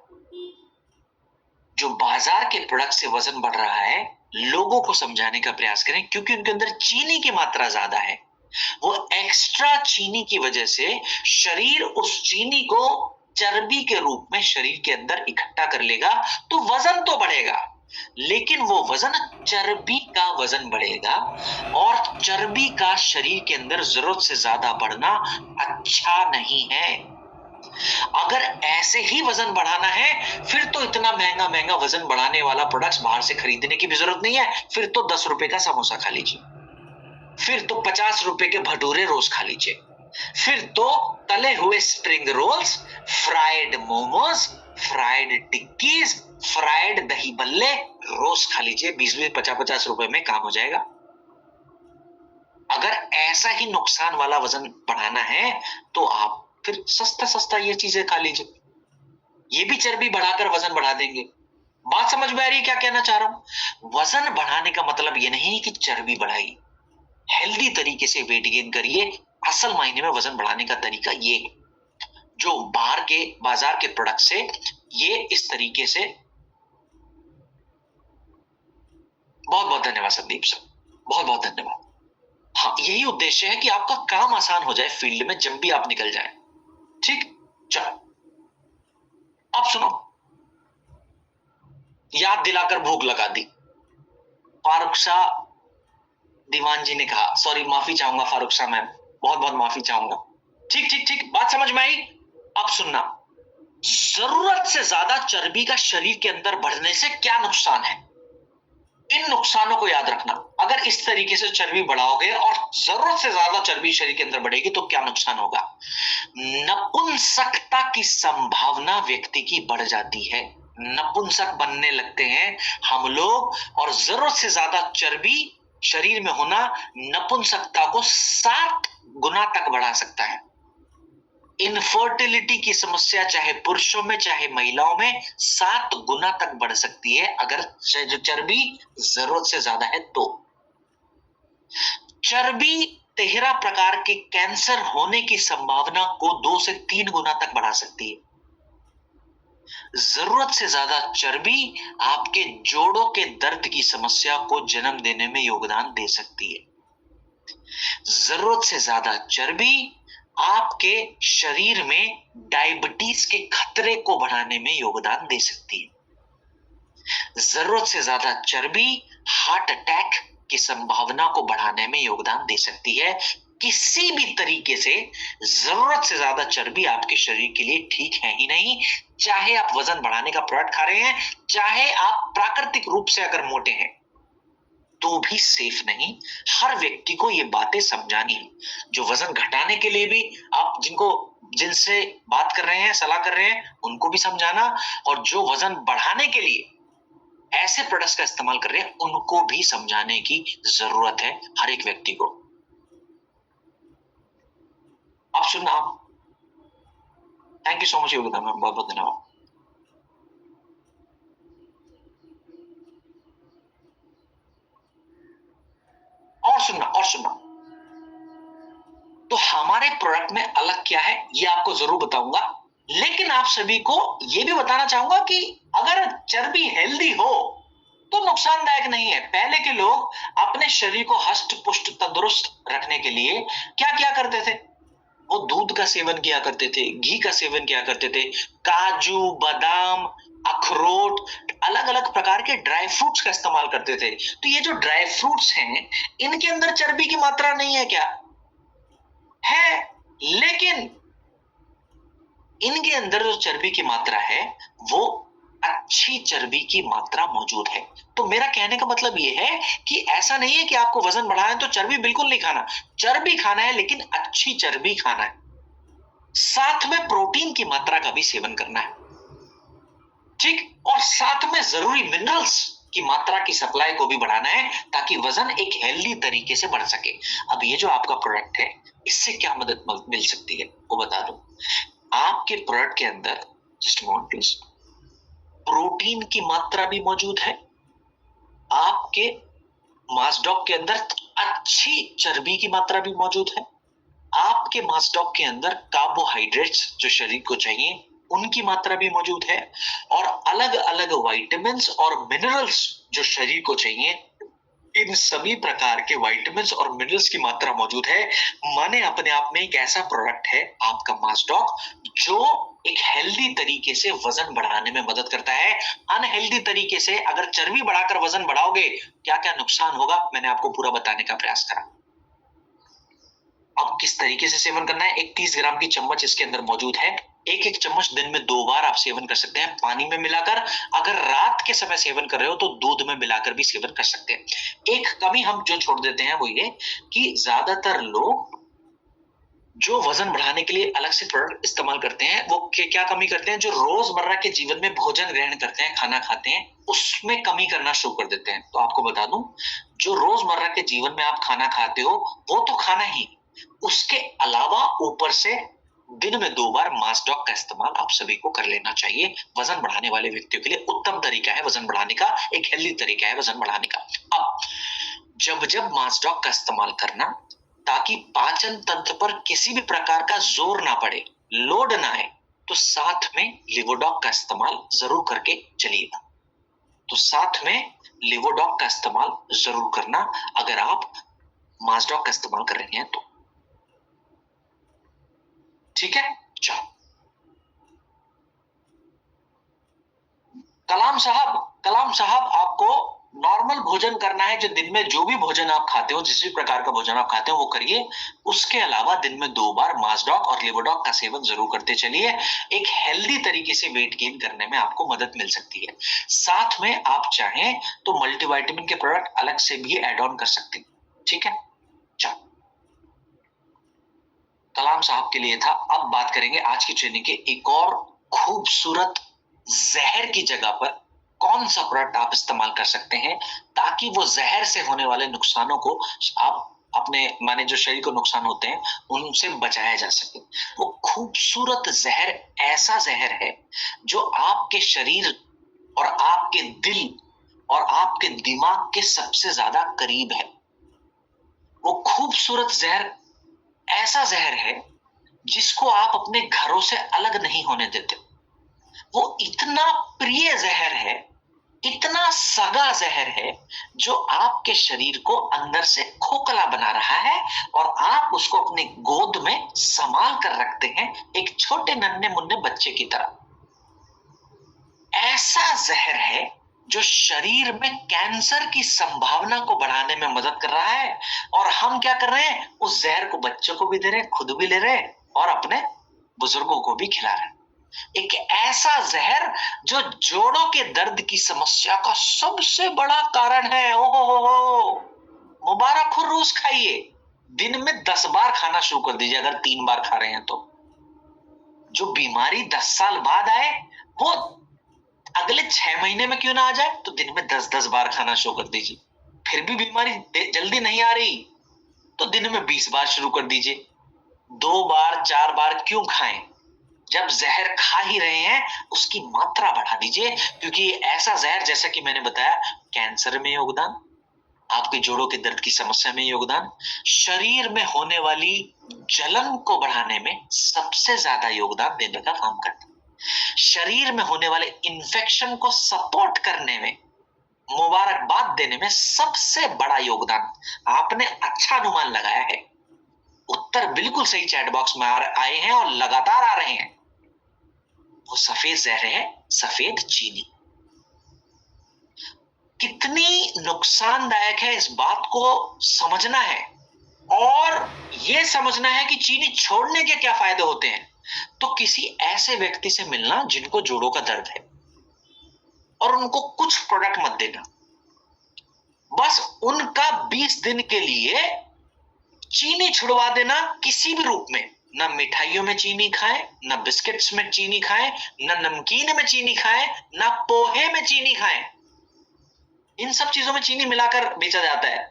जो बाजार के प्रोडक्ट से वजन बढ़ रहा है, लोगों को समझाने का प्रयास करें, क्योंकि उनके अंदर चीनी की मात्रा ज्यादा है। वो एक्स्ट्रा चीनी की वजह से शरीर उस चीनी को चर्बी के रूप में शरीर के अंदर इकट्ठा कर लेगा, तो वजन तो बढ़ेगा, लेकिन वो वजन चर्बी का वजन बढ़ेगा, और चर्बी का शरीर के अंदर जरूरत से ज्यादा बढ़ना अच्छा नहीं है। अगर ऐसे ही वजन बढ़ाना है, फिर तो इतना महंगा महंगा वजन बढ़ाने वाला प्रोडक्ट्स बाहर से खरीदने की भी जरूरत नहीं है। फिर तो 10 रुपए का समोसा खा लीजिए, फिर तो 50 रुपए के भटूरे रोज खा लीजिए, फिर तो तले हुए spring rolls, fried momos, fried tikkis, fried दही बल्ले रोज खा लीजिए। 20-20, 50-50 रुपए में काम हो जाएगा। अगर ऐसा ही नुकसान वाला वजन बढ़ाना है तो आप फिर सस्ता सस्ता ये चीजें खा लीजिए, ये भी चर्बी बढ़ाकर वजन बढ़ा देंगे। बात समझ में आ रही है क्या कहना चाह रहा हूं? वजन बढ़ाने का मतलब ये नहीं कि चर्बी बढ़ाई, हेल्दी तरीके से वेट गेन करिए। असल मायने में वजन बढ़ाने का तरीका ये, जो बाहर के बाजार के प्रोडक्ट से ये इस तरीके से। बहुत बहुत धन्यवाद संदीप सर, बहुत बहुत धन्यवाद। हाँ, यही उद्देश्य है कि आपका काम आसान हो जाए फील्ड में जब भी आप निकल जाए। ठीक, चलो अब सुनो, याद दिलाकर भूख लगा दी। फारूक शाह दीवान जी ने कहा, सॉरी माफी चाहूंगा फारूक शाह मैम, बहुत बहुत माफी चाहूंगा। ठीक ठीक ठीक, बात समझ में आई? अब सुनना, जरूरत से ज्यादा चर्बी का शरीर के अंदर बढ़ने से क्या नुकसान है, इन नुकसानों को याद रखना। अगर इस तरीके से चर्बी बढ़ाओगे और जरूरत से ज्यादा चर्बी शरीर के अंदर बढ़ेगी तो क्या नुकसान होगा? नपुंसकता की संभावना व्यक्ति की बढ़ जाती है, नपुंसक बनने लगते हैं हम लोग। और जरूरत से ज्यादा चर्बी शरीर में होना नपुंसकता को 7 गुना तक बढ़ा सकता है। इनफर्टिलिटी की समस्या चाहे पुरुषों में चाहे महिलाओं में 7 गुना तक बढ़ सकती है अगर जो चर्बी जरूरत से ज्यादा है तो। चर्बी 13 प्रकार के कैंसर होने की संभावना को 2 से 3 गुना तक बढ़ा सकती है। जरूरत से ज्यादा चर्बी आपके जोड़ों के दर्द की समस्या को जन्म देने में योगदान दे सकती है। जरूरत से ज्यादा चर्बी आपके शरीर में डायबिटीज के खतरे को बढ़ाने में योगदान दे सकती है। जरूरत से ज्यादा चर्बी हार्ट अटैक की संभावना को बढ़ाने में योगदान दे सकती है। किसी भी तरीके से जरूरत से ज्यादा चर्बी आपके शरीर के लिए ठीक है ही नहीं, चाहे आप वजन बढ़ाने का प्रोडक्ट खा रहे हैं, चाहे आप प्राकृतिक रूप से अगर मोटे हैं तो भी सेफ नहीं। हर व्यक्ति को ये बातें समझानी है, जो वजन घटाने के लिए भी आप जिनसे बात कर रहे हैं, सलाह कर रहे हैं, उनको भी समझाना, और जो वजन बढ़ाने के लिए ऐसे प्रोडक्ट्स का इस्तेमाल कर रहे हैं उनको भी समझाने की जरूरत है हर एक व्यक्ति को। आप सुनना, आप thank you so much Yogita ma'am, बहुत बहुत धन्यवाद। और सुनना, तो हमारे प्रोडक्ट में अलग क्या है ये आपको जरूर बताऊंगा, लेकिन आप सभी को ये भी बताना चाहूंगा कि अगर चर्बी हेल्दी हो तो नुकसानदायक नहीं है। पहले के लोग अपने शरीर को हष्ट पुष्ट तंदुरुस्त रखने के लिए क्या क्या करते थे? वो दूध का सेवन किया करते थे, घी का सेवन किया करते थे, काजू बादाम अखरोट अलग अलग प्रकार के ड्राई फ्रूट्स का इस्तेमाल करते थे। तो ये जो ड्राई फ्रूट्स हैं इनके अंदर चर्बी की मात्रा नहीं है क्या? है, लेकिन इनके अंदर जो चर्बी की मात्रा है वो अच्छी चर्बी की मात्रा मौजूद है। तो मेरा कहने का मतलब ये है कि ऐसा नहीं है कि आपको वजन बढ़ाना है तो चर्बी बिल्कुल नहीं खाना, चर्बी खाना है लेकिन अच्छी चर्बी खाना है, साथ में प्रोटीन की मात्रा का भी सेवन करना है, ठीक, और साथ में जरूरी मिनरल्स की मात्रा की सप्लाई को भी बढ़ाना है ताकि वजन एक हेल्दी तरीके से बढ़ सके। अब ये जो आपका प्रोडक्ट है इससे क्या मदद मिल सकती है वो बता दूं। आपके प्रोडक्ट के अंदर जस्ट मोमेंट प्लीज, प्रोटीन की मात्रा भी मौजूद है, आपके मासडॉक के अंदर अच्छी चर्बी की मात्रा भी मौजूद है, आपके मासडॉक के अंदर कार्बोहाइड्रेट्स जो शरीर को चाहिए उनकी मात्रा भी मौजूद है, और अलग अलग विटामिन्स और मिनरल्स जो शरीर को चाहिए, इन सभी प्रकार के विटामिन्स और मिनरल्स की मात्रा मौजूद है। माने अपने आप में एक ऐसा प्रोडक्ट है आपका मासडॉक जो एक हेल्दी तरीके से वजन बढ़ाने में मदद करता है। अनहेल्दी तरीके से अगर चर्बी बढ़ाकर वजन बढ़ाओगे क्या क्या नुकसान होगा मैंने आपको पूरा बताने का प्रयास करा। अब किस तरीके से सेवन करना है, एक 30 ग्राम की चम्मच इसके अंदर मौजूद है, एक एक चम्मच दिन में 2 बार आप सेवन कर सकते हैं पानी में मिलाकर। अगर रात के समय सेवन कर रहे हो तो दूध में मिलाकर भी सेवन कर सकते हैं। एक कमी हम जो छोड़ देते हैं वो ये कि ज्यादातर लोग जो वजन बढ़ाने के लिए अलग से प्रोडक्ट इस्तेमाल करते हैं वो क्या कमी करते हैं, जो रोजमर्रा के जीवन में भोजन ग्रहण करते हैं, खाना खाते हैं, उसमें कमी करना शुरू कर देते हैं। तो आपको बता दूं, जो रोजमर्रा के जीवन में आप खाना खाते हो वो तो खाना ही, उसके अलावा ऊपर से दिन में 2 बार मास्डॉक का इस्तेमाल आप सभी को कर लेना चाहिए। वजन बढ़ाने वाले व्यक्तियों के लिए उत्तम तरीका है वजन बढ़ाने का, एक हेल्दी तरीका है वजन बढ़ाने का। अब जब जब मास्डॉक का इस्तेमाल करना, ताकि पाचन तंत्र पर किसी भी प्रकार का जोर ना पड़े, लोड ना आए, तो साथ में लिवोडॉक का इस्तेमाल जरूर करके चलिएगा। तो साथ में लिवोडॉक का इस्तेमाल जरूर करना अगर आप मास्डॉक का इस्तेमाल कर रहे हैं तो। ठीक है, चलो। कलाम साहब आपको नॉर्मल भोजन करना है, जो दिन में जो भी भोजन आप खाते हो, जिस भी प्रकार का भोजन आप खाते हो वो करिए। उसके अलावा दिन में 2 बार मास्डॉक और लिवोडॉक का सेवन जरूर करते चलिए। एक हेल्दी तरीके से वेट गेन करने में आपको मदद मिल सकती है। साथ में आप चाहें तो मल्टीविटामिन के प्रोडक्ट अलग से भी ऐड ऑन कर सकते हैं। ठीक है, चलो। कलाम साहब के लिए था। अब बात करेंगे आज की ट्रेनिंग के एक और खूबसूरत जहर की जगह पर कौन सा प्रोडक्ट आप इस्तेमाल कर सकते हैं ताकि वो जहर से होने वाले नुकसानों को आप अपने माने जो शरीर को नुकसान होते हैं उनसे बचाया जा सके। वो खूबसूरत जहर ऐसा जहर है जो आपके शरीर और आपके दिल और आपके दिमाग के सबसे ज्यादा करीब है। वो खूबसूरत जहर ऐसा जहर है जिसको आप अपने घरों से अलग नहीं होने देते। वो इतना प्रिय जहर है, इतना सगा जहर है, जो आपके शरीर को अंदर से खोखला बना रहा है और आप उसको अपने गोद में संभाल कर रखते हैं एक छोटे नन्हे मुन्ने बच्चे की तरह। ऐसा जहर है जो शरीर में कैंसर की संभावना को बढ़ाने में मदद कर रहा है। और हम क्या कर रहे हैं, उस जहर को बच्चों को भी दे रहे हैं, खुद भी ले रहे हैं और अपने बुजुर्गों को भी खिला रहे हैं। एक ऐसा जहर जो जोड़ों के दर्द की समस्या का सबसे बड़ा कारण है। ओहो, मुबारक हो, रोज खाइए। दिन में 10 बार खाना शुरू कर दीजिए अगर 3 बार खा रहे हैं तो। जो बीमारी 10 साल बाद आए वो अगले 6 महीने में क्यों ना आ जाए, तो दिन में 10-10 बार खाना शुरू कर दीजिए। फिर भी बीमारी जल्दी नहीं आ रही तो दिन में 20 बार शुरू कर दीजिए। 2 बार 4 बार क्यों खाएं, जब जहर खा ही रहे हैं उसकी मात्रा बढ़ा दीजिए। क्योंकि ये ऐसा जहर, जैसा कि मैंने बताया, कैंसर में योगदान, आपके जोड़ों के दर्द की समस्या में योगदान, शरीर में होने वाली जलन को बढ़ाने में सबसे ज्यादा योगदान देने का काम करता है, शरीर में होने वाले इन्फेक्शन को सपोर्ट करने में, मुबारकबाद देने में सबसे बड़ा योगदान। आपने अच्छा अनुमान लगाया है, उत्तर बिल्कुल सही चैट बॉक्स में आए हैं और लगातार आ रहे हैं। वो सफेद जहर है, सफेद चीनी। कितनी नुकसानदायक है इस बात को समझना है और ये समझना है कि चीनी छोड़ने के क्या फायदे होते हैं। तो किसी ऐसे व्यक्ति से मिलना जिनको जोड़ों का दर्द है और उनको कुछ प्रोडक्ट मत देना, बस उनका 20 दिन के लिए चीनी छुड़वा देना किसी भी रूप में। ना मिठाइयों में चीनी खाएं, ना बिस्किट्स में चीनी खाएं, ना नमकीन में चीनी खाएं, ना पोहे में चीनी खाएं। इन सब चीजों में चीनी मिलाकर बेचा जाता है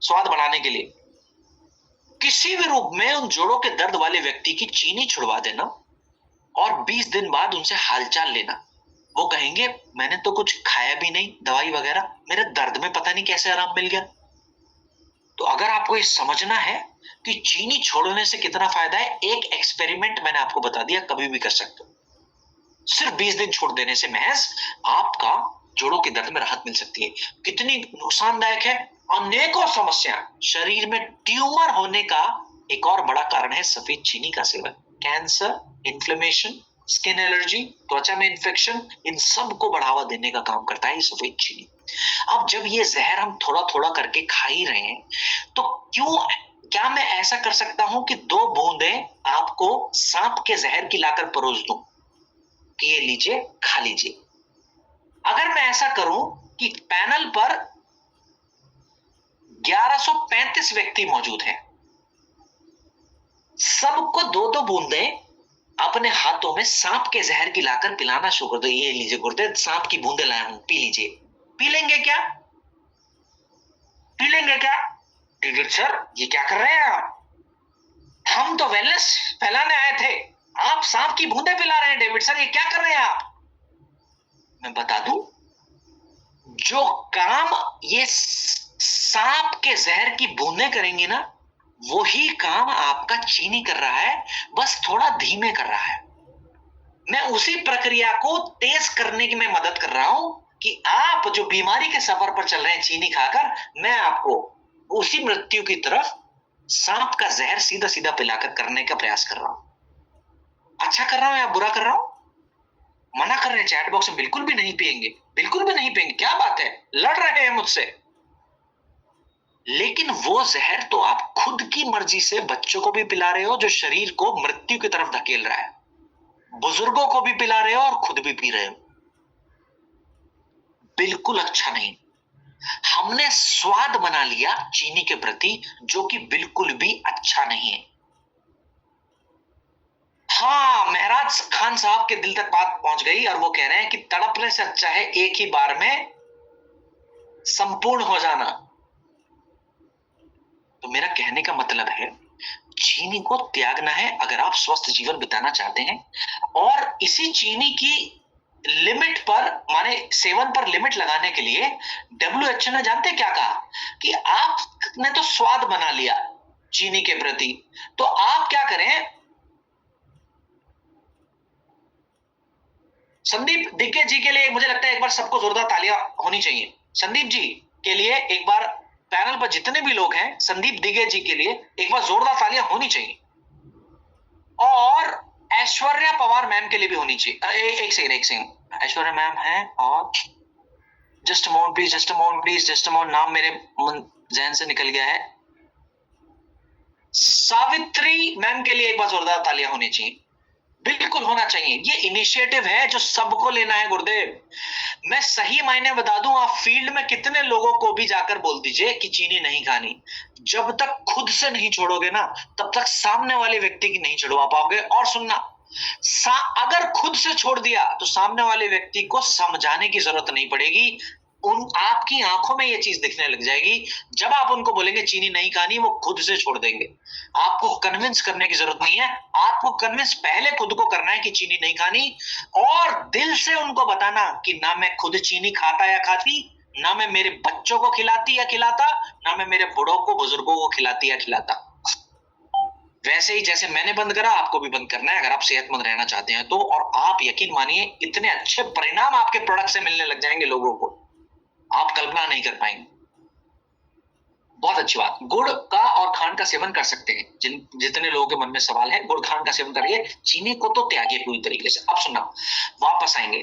स्वाद बढ़ाने के लिए। किसी भी रूप में उन जोड़ों के दर्द वाले व्यक्ति की चीनी छुड़वा देना और 20 दिन बाद उनसे हालचाल लेना। वो कहेंगे मैंने तो कुछ खाया भी नहीं, दवाई वगैरह, मेरे दर्द में पता नहीं कैसे आराम मिल गया। तो अगर आपको ये समझना है कि चीनी छोड़ने से कितना फायदा है, एक एक्सपेरिमेंट मैंने आपको बता दिया, कभी भी कर सकते हो। सिर्फ 20 दिन छोड़ देने से महज आपका जोड़ों के दर्द में राहत मिल सकती है। कितनी नुकसानदायक है, अनेकों समस्या। शरीर में ट्यूमर होने का एक और बड़ा कारण है सफेद चीनी का seven. Cancer, inflammation, skin allergy, त्वचा में इन्फेक्शन, इन सब को बढ़ावा देने का काम करता है ये सफेद चीनी। अब जब ये जहर हम थोड़ा थोड़ा करके खा ही रहे हैं तो क्यों क्या मैं ऐसा कर सकता हूं कि 2 बूंदें आपको सांप के जहर की लाकर परोस दूं कि ये लीजिए, खा लीजिए? अगर मैं ऐसा करूं कि पैनल पर 1135 व्यक्ति मौजूद हैं, सबको 2-2 बूंदें अपने हाथों में सांप के जहर की लाकर पिलाना शुरू कर दो। ये लीजिए गुर्दे, सांप की बूंदें लाया हूं, पी लीजिए। पी लेंगे क्या? पी लेंगे क्या? डेविड सर, ये क्या कर रहे हैं आप? हम तो वेलनेस फैलाने आए थे, आप सांप की बूंदें पिला रहे हैं। डेविड सर, ये क्या कर रहे हैं आप? मैं बता दूं, जो काम ये सांप के जहर की बूंदें करेंगी ना, वही काम आपका चीनी कर रहा है, बस थोड़ा धीमे कर रहा है। मैं उसी प्रक्रिया को तेज करने की मैं मदद कर रहा हूं कि आप जो बीमारी के सफर पर चल रहे हैं चीनी खाकर, मैं आपको उसी मृत्यु की तरफ सांप का जहर सीधा सीधा पिलाकर करने का प्रयास कर रहा हूं। अच्छा कर रहा हूं या बुरा कर रहा हूं? मना कर रहे हैं चैट बॉक्स में, बिल्कुल भी नहीं पिएंगे, बिल्कुल भी नहीं पिएंगे। क्या बात है, लड़ रहे हैं मुझसे। लेकिन वो जहर तो आप खुद की मर्जी से बच्चों को भी पिला रहे हो, जो शरीर को मृत्यु की तरफ धकेल रहा है। बुजुर्गों को भी पिला रहे हो और खुद भी पी रहे हो। बिल्कुल अच्छा नहीं। हमने स्वाद बना लिया चीनी के प्रति, जो कि बिल्कुल भी अच्छा नहीं है। हाँ, महराज खान साहब के दिल तक बात पहुंच गई और वो कह रहे हैं कि तड़पने से अच्छा है एक ही बार में संपूर्ण हो जाना। तो मेरा कहने का मतलब है, चीनी को त्यागना है अगर आप स्वस्थ जीवन बिताना चाहते हैं। और इसी चीनी की लिमिट पर, माने सेवन पर लिमिट लगाने के लिए WHO ने जानते क्या कहा? कि आपने तो स्वाद बना लिया चीनी के प्रति, तो आप क्या करें? संदीप दिग्गे जी के लिए मुझे लगता है एक बार सबको जोरदार तालियां होनी चाहिए। संदीप जी के लिए एक बार, पैनल पर जितने भी लोग हैं, संदीप दिग्गे जी के लिए एक बार जोरदार तालियां होनी चाहिए। और ऐश्वर्या पवार मैम के लिए भी होनी चाहिए। एक सेकंड, ऐश्वर्या मैम है और just moment please, just moment please, just moment, नाम मेरे जहन से निकल गया है। सावित्री मैम के लिए एक बार जोरदार तालियां होनी चाहिए। बिल्कुल होना चाहिए। ये इनिशिएटिव है जो सबको लेना है गुरुदेव। मैं सही मायने बता दूं, आप फील्ड में कितने लोगों को भी जाकर बोल दीजिए कि चीनी नहीं खानी, जब तक खुद से नहीं छोड़ोगे ना, तब तक सामने वाले व्यक्ति की नहीं छुड़वा पाओगे। और सुनना, अगर खुद से छोड़ दिया तो सामने वाले व्यक्ति को समझाने की जरूरत नहीं पड़ेगी। आपकी आंखों में ये चीज दिखने लग जाएगी। जब आप उनको बोलेंगे चीनी नहीं खानी, वो खुद से छोड़ देंगे। आपको कन्विंस करने की जरूरत नहीं है। आपको कन्विंस पहले खुद को करना है कि चीनी नहीं खानी, और दिल से उनको बताना कि ना मैं खुद चीनी खाता या खाती, ना मैं मेरे बच्चों को खिलाती या खिलाता, ना मैं मेरे बूढ़ों को, बुजुर्गों को खिलाती या खिलाता। वैसे ही जैसे मैंने बंद करा, आपको भी बंद करना है अगर आप सेहतमंद रहना चाहते हैं तो। और आप यकीन मानिए, इतने अच्छे परिणाम आपके प्रोडक्ट से मिलने लग जाएंगे लोगों को, आप कल्पना नहीं कर पाएंगे। बहुत अच्छी बात। गुड़ का और खांड का सेवन कर सकते हैं। जितने लोगों के मन में सवाल है, गुड़ खांड का सेवन करिए, चीनी को तो त्यागिए पूरी तरीके से। अब सुनना, वापस आएंगे।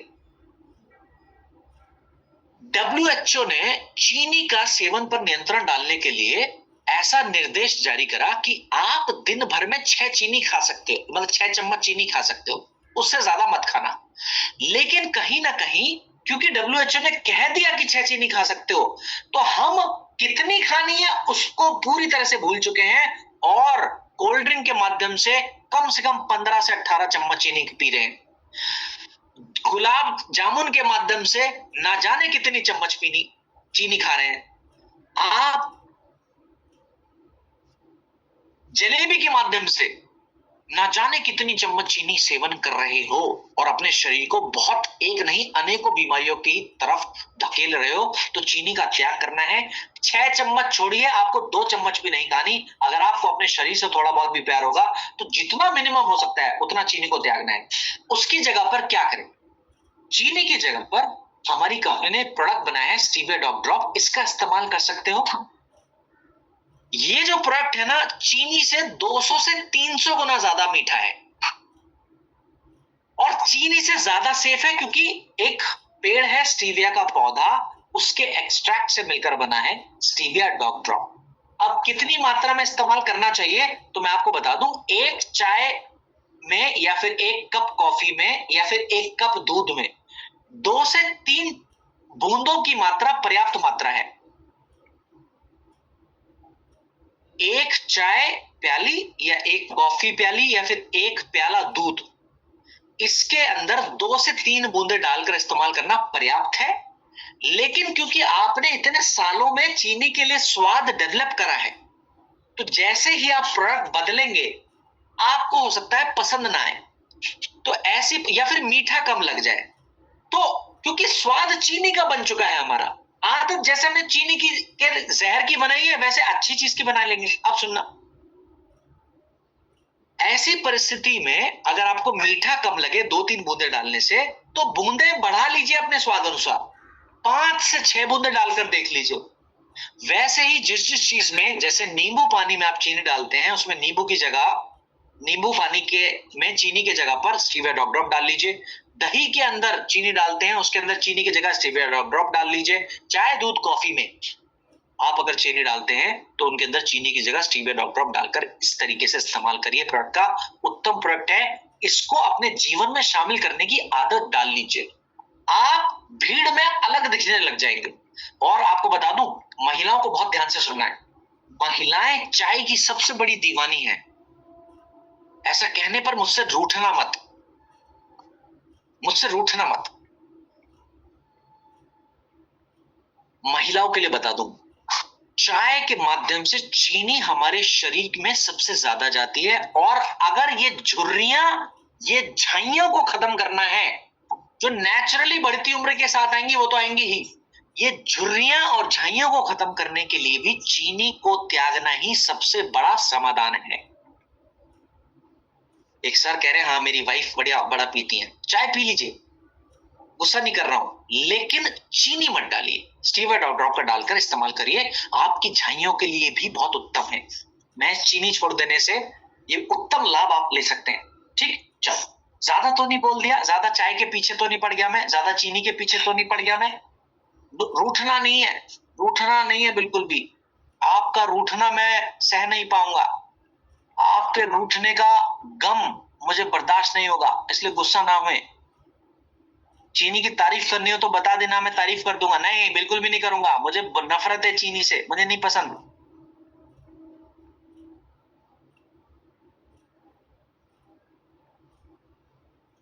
WHO ने चीनी का सेवन पर नियंत्रण डालने के लिए ऐसा निर्देश जारी करा कि आप दिन भर में 6 चीनी खा सकते हो, मतलब 6 चम्मच चीनी खा सकते हो, उससे ज्यादा मत खाना। लेकिन कहीं ना कहीं, क्योंकि WHO ने कह दिया कि 6 चीनी खा सकते हो, तो हम कितनी खानी है उसको पूरी तरह से भूल चुके हैं और कोल्ड ड्रिंक के माध्यम से कम 15 से 18 चम्मच चीनी पी रहे हैं। गुलाब जामुन के माध्यम से ना जाने कितनी चम्मच चीनी खा रहे हैं। आप जलेबी के माध्यम से ना जाने कितनी चम्मच चीनी सेवन कर रहे हो और अपने शरीर को बहुत, एक नहीं अनेकों बीमारियों की तरफ धकेल रहे हो। तो चीनी का त्याग करना है। 6 चम्मच छोड़िए, आपको 2 चम्मच भी नहीं खानी। अगर आपको अपने शरीर से थोड़ा बहुत भी प्यार होगा तो जितना मिनिमम हो सकता है उतना चीनी को त्यागना है। उसकी जगह पर क्या करें? चीनी की जगह पर हमारी कंपनी ने प्रोडक्ट बनाया है स्टीविया डॉग ड्रॉप, इसका इस्तेमाल कर सकते हो। ये जो प्रोडक्ट है ना, चीनी से 200 से 300 गुना ज्यादा मीठा है और चीनी से ज्यादा सेफ है, क्योंकि एक पेड़ है स्टीविया का पौधा, उसके एक्सट्रैक्ट से मिलकर बना है स्टीविया डॉग ड्रॉप। अब कितनी मात्रा में इस्तेमाल करना चाहिए तो मैं आपको बता दूं, एक चाय में या फिर एक कप कॉफी में या फिर एक कप दूध में 2 से 3 बूंदों की मात्रा पर्याप्त मात्रा है। एक चाय प्याली या एक कॉफी प्याली या फिर एक प्याला दूध, इसके अंदर 2 से 3 बूंदे डालकर इस्तेमाल करना पर्याप्त है। लेकिन क्योंकि आपने इतने सालों में चीनी के लिए स्वाद डेवलप करा है, तो जैसे ही आप प्रोडक्ट बदलेंगे आपको हो सकता है पसंद ना आए, तो ऐसी या फिर मीठा कम लग जाए, तो क्योंकि स्वाद चीनी का बन चुका है हमारा, आदत जैसे हमने चीनी की के जहर की बनाई है वैसे अच्छी चीज की बना लेंगे। अब सुनना, ऐसी परिस्थिति में अगर आपको मीठा कम लगे 2-3 बूंदे डालने से, तो बूंदे बढ़ा लीजिए अपने स्वाद अनुसार, 5 से 6 बूंदे डालकर देख लीजिए। वैसे ही जिस जिस चीज में, जैसे नींबू पानी में आप चीनी डालते हैं, उसमें नींबू की जगह, नींबू पानी के में चीनी की जगह पर स्टीविया ड्रॉप डाल लीजिए। दही के अंदर चीनी डालते हैं, उसके अंदर चीनी की जगह स्टीविया ड्रॉप डाल लीजिए। चाय, दूध, कॉफी में आप अगर चीनी डालते हैं तो उनके अंदर चीनी की जगह स्टीविया ड्रॉप डालकर इस तरीके से इस्तेमाल करिए। प्रोडक्ट का उत्तम प्रोडक्ट है, इसको अपने जीवन में शामिल करने की आदत डाल लीजिए, आप भीड़ में अलग दिखने लग जाएंगे। और आपको बता दूं, महिलाओं को बहुत ध्यान से सुनना है, महिलाएं चाय की सबसे बड़ी दीवानी है। ऐसा कहने पर मुझसे रूठना मत, मुझसे रूठना मत। महिलाओं के लिए बता दूं, चाय के माध्यम से चीनी हमारे शरीर में सबसे ज्यादा जाती है, और अगर ये झुर्रियां, ये झाइयों को खत्म करना है, जो नेचुरली बढ़ती उम्र के साथ आएंगी वो तो आएंगी ही, ये झुर्रियां और झाइयों को खत्म करने के लिए भी चीनी को त्यागना ही सबसे बड़ा समाधान है। एक सर कह रहे हैं हाँ मेरी वाइफ बड़ा पीती है, चाय पी लीजिए, गुस्सा नहीं कर रहा हूं, लेकिन चीनी मत डालिए, स्टीविया ड्रॉप का डालकर इस्तेमाल करिए, आपकी झाइयों के लिए भी बहुत उत्तम है। मैं चीनी छोड़ देने से ये उत्तम लाभ आप ले सकते हैं। ठीक, चलो, ज्यादा तो नहीं बोल दिया, ज्यादा चाय के पीछे तो नहीं पड़ गया मैं, ज्यादा चीनी के पीछे तो नहीं पड़ गया मैं। रूठना नहीं है, रूठना नहीं है बिल्कुल भी, आपका रूठना मैं सह नहीं पाऊंगा, आपके रूठने का गम मुझे बर्दाश्त नहीं होगा, इसलिए गुस्सा ना हुए। चीनी की तारीफ करनी हो तो बता देना, मैं तारीफ कर दूंगा। नहीं, बिल्कुल भी नहीं करूंगा, मुझे नफरत है चीनी से, मुझे नहीं पसंद।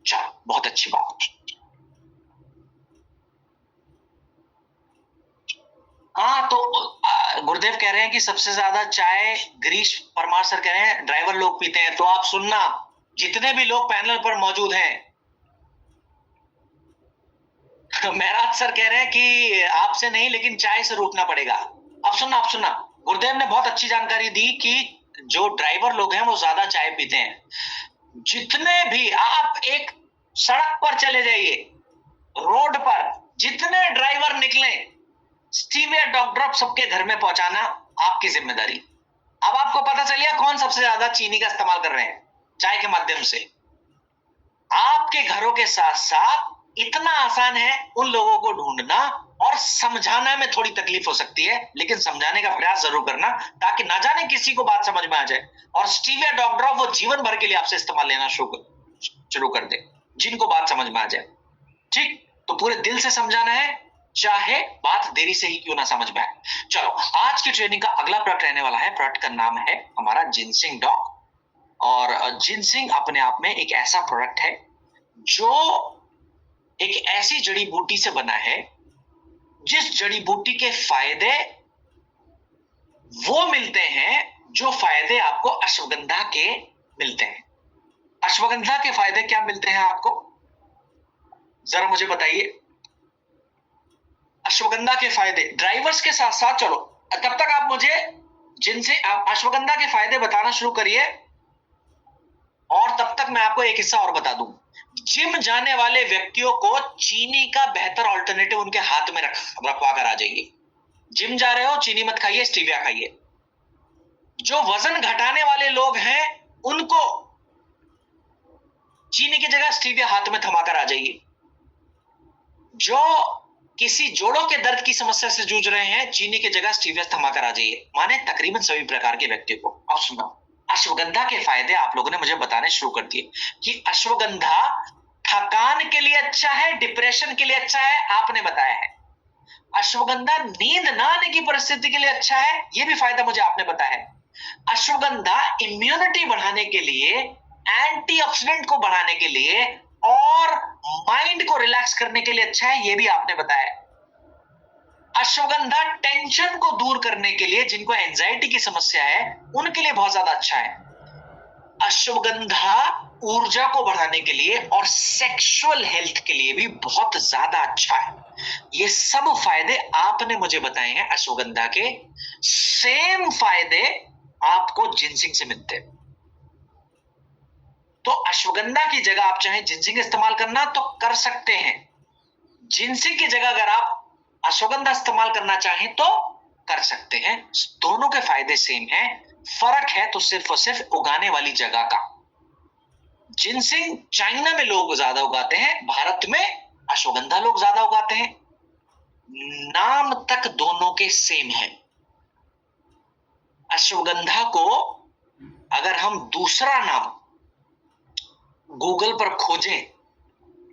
चलो, बहुत अच्छी बात। हाँ, तो गुरुदेव कह रहे हैं कि सबसे ज्यादा चाय, गिरीश परमार सर कह रहे हैं ड्राइवर लोग पीते हैं। तो आप सुनना, जितने भी लोग पैनल पर मौजूद हैं, महराज सर कह रहे हैं कि आपसे नहीं लेकिन चाय से रूठना पड़ेगा। अब सुनना, आप सुनना, गुरुदेव ने बहुत अच्छी जानकारी दी कि जो ड्राइवर लोग हैं वो ज्यादा चाय पीते हैं। जितने भी आप एक सड़क पर चले जाइए, रोड पर जितने ड्राइवर निकले, स्टीविया ड्रॉप सबके घर में पहुंचाना आपकी जिम्मेदारी। अब आपको पता चल गया कौन सबसे ज्यादा चीनी का इस्तेमाल कर रहे हैं चाय के माध्यम से। आपके घरों के साथ साथ इतना आसान है उन लोगों को ढूंढना, और समझाना में थोड़ी तकलीफ हो सकती है, लेकिन समझाने का प्रयास जरूर करना, ताकि ना जाने किसी को बात समझ में आ जाए और स्टीविया ड्रॉप वो जीवन भर के लिए आपसे इस्तेमाल लेना शुरू कर दे, जिनको बात समझ में आ जाए। ठीक, तो पूरे दिल से समझाना है, चाहे बात देरी से ही क्यों ना समझ में आए। चलो, आज की ट्रेनिंग का अगला प्रोडक्ट रहने वाला है, प्रोडक्ट का नाम है हमारा जिनसिंग डॉग। और जिनसिंग अपने आप में एक ऐसा प्रोडक्ट है जो एक ऐसी जड़ी बूटी से बना है जिस जड़ी बूटी के फायदे वो मिलते हैं जो फायदे आपको अश्वगंधा के मिलते हैं। अश्वगंधा के फायदे क्या मिलते हैं आपको, जरा मुझे बताइए। अश्वगंधा के फायदे ड्राइवर्स के साथ साथ, चलो तब तक आप मुझे जिनसे अश्वगंधा के फायदे बताना शुरू करिए, और तब तक मैं आपको एक हिस्सा और बता दूं। जिम जाने वाले व्यक्तियों को चीनी का बेहतर ऑल्टरनेटिव उनके हाथ में रखवा कर आ जाइए। जिम जा रहे हो, चीनी मत खाइए, स्टीविया खाइए। जो वजन घटाने वाले लोग हैं उनको चीनी की जगह स्टीविया हाथ में थमा कर आ जाइए। जो किसी जोड़ों के दर्द की समस्या से जूझ रहे हैं, चीनी की जगह स्टीविया थमाकर आ जाइए। माने तकरीबन सभी प्रकार के व्यक्ति को। अब सुनो, अश्वगंधा के फायदे आप लोगों ने मुझे बताने शुरू कर दिए कि अश्वगंधा थकान के लिए अच्छा है, डिप्रेशन के लिए अच्छा है, आपने बताया है। अश्वगंधा नींद ना आने की परिस्थिति के लिए अच्छा है, यह भी फायदा मुझे आपने बताया है। अश्वगंधा इम्यूनिटी बढ़ाने के लिए, एंटीऑक्सीडेंट को बढ़ाने के लिए और माइंड को रिलैक्स करने के लिए अच्छा है, यह भी आपने बताया है। अश्वगंधा टेंशन को दूर करने के लिए, जिनको एंजाइटी की समस्या है उनके लिए बहुत ज्यादा अच्छा है। अश्वगंधा ऊर्जा को बढ़ाने के लिए और सेक्सुअल हेल्थ के लिए भी बहुत ज्यादा अच्छा है। ये सब फायदे आपने मुझे बताए हैं अश्वगंधा के। सेम फायदे आपको जिनसिंग से मिलते हैं। तो अश्वगंधा की जगह आप चाहे जिनसिंग इस्तेमाल करना तो कर सकते हैं। जिनसिंग की जगह अगर आप अश्वगंधा इस्तेमाल करना चाहें तो कर सकते हैं। दोनों के फायदे सेम हैं, फर्क है तो सिर्फ और सिर्फ उगाने वाली जगह का। जिनसिंग चाइना में लोग ज्यादा उगाते हैं, भारत में अश्वगंधा लोग ज्यादा उगाते हैं। नाम तक दोनों के सेम है। अश्वगंधा को अगर हम दूसरा नाम गूगल पर खोजें